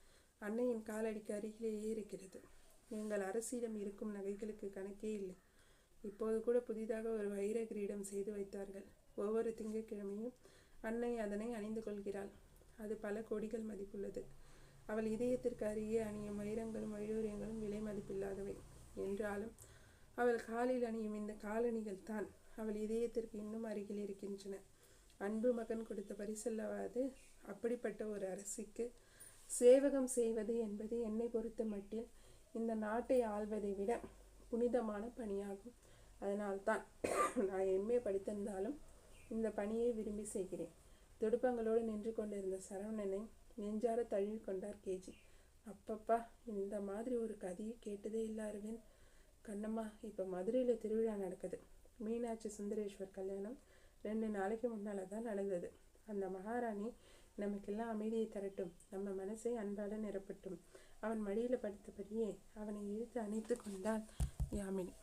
அன்னையின் காலடிக்கு அருகிலேயே இருக்கிறது. எங்கள் அரசிடம் இருக்கும் நகைகளுக்கு கணக்கே இல்லை. இப்போது கூட புதிதாக ஒரு வைர கிரீடம் செய்து வைத்தார்கள். ஒவ்வொரு திங்கட்கிழமையும் அன்னை அதனை அணிந்து கொள்கிறாள். அது பல கோடிகள் மதிப்புள்ளது. அவள் இதயத்திற்கு அருகே அணியும் வைரங்களும் வைடூரியங்களும் விலை மதிப்பில்லாதவை. என்றாலும் அவள் காலில் அணியும் இந்த காலணிகள் தான் அவள் இதயத்திற்கு இன்னும் அருகில் இருக்கின்றன. அன்பு மகன் கொடுத்த பரிசல்லவாது. அப்படிப்பட்ட ஒரு அரசிக்கு சேவகம் செய்வது என்பது என்னை பொறுத்த மட்டில் இந்த நாட்டை ஆள்வதை விட புனிதமான பணியாகும். அதனால்தான் நான் எம்ஏ படித்திருந்தாலும் இந்த பணியை விரும்பி செய்கிறேன். துடுப்பங்களோடு நின்று கொண்டிருந்த சரவணனை நெஞ்சார தழுவி கொண்டார் கேஜி. அப்பப்பா, இந்த மாதிரி ஒரு கதையை கேட்டதே இல்லை அரவிந்த். கண்ணம்மா, இப்போ மதுரையில் திருவிழா நடக்குது. மீனாட்சி சுந்தரேஸ்வர் கல்யாணம் 2 நாளைக்கு முன்னால் தான் நடந்தது. அந்த மகாராணி நமக்கெல்லாம் அமைதியை தரட்டும், நம்ம மனசை அன்பால நிரப்பட்டும். அவன் மடியில் படுத்தபடியே அவனை இழுத்து அணைத்து கொண்டாள் யாமினி.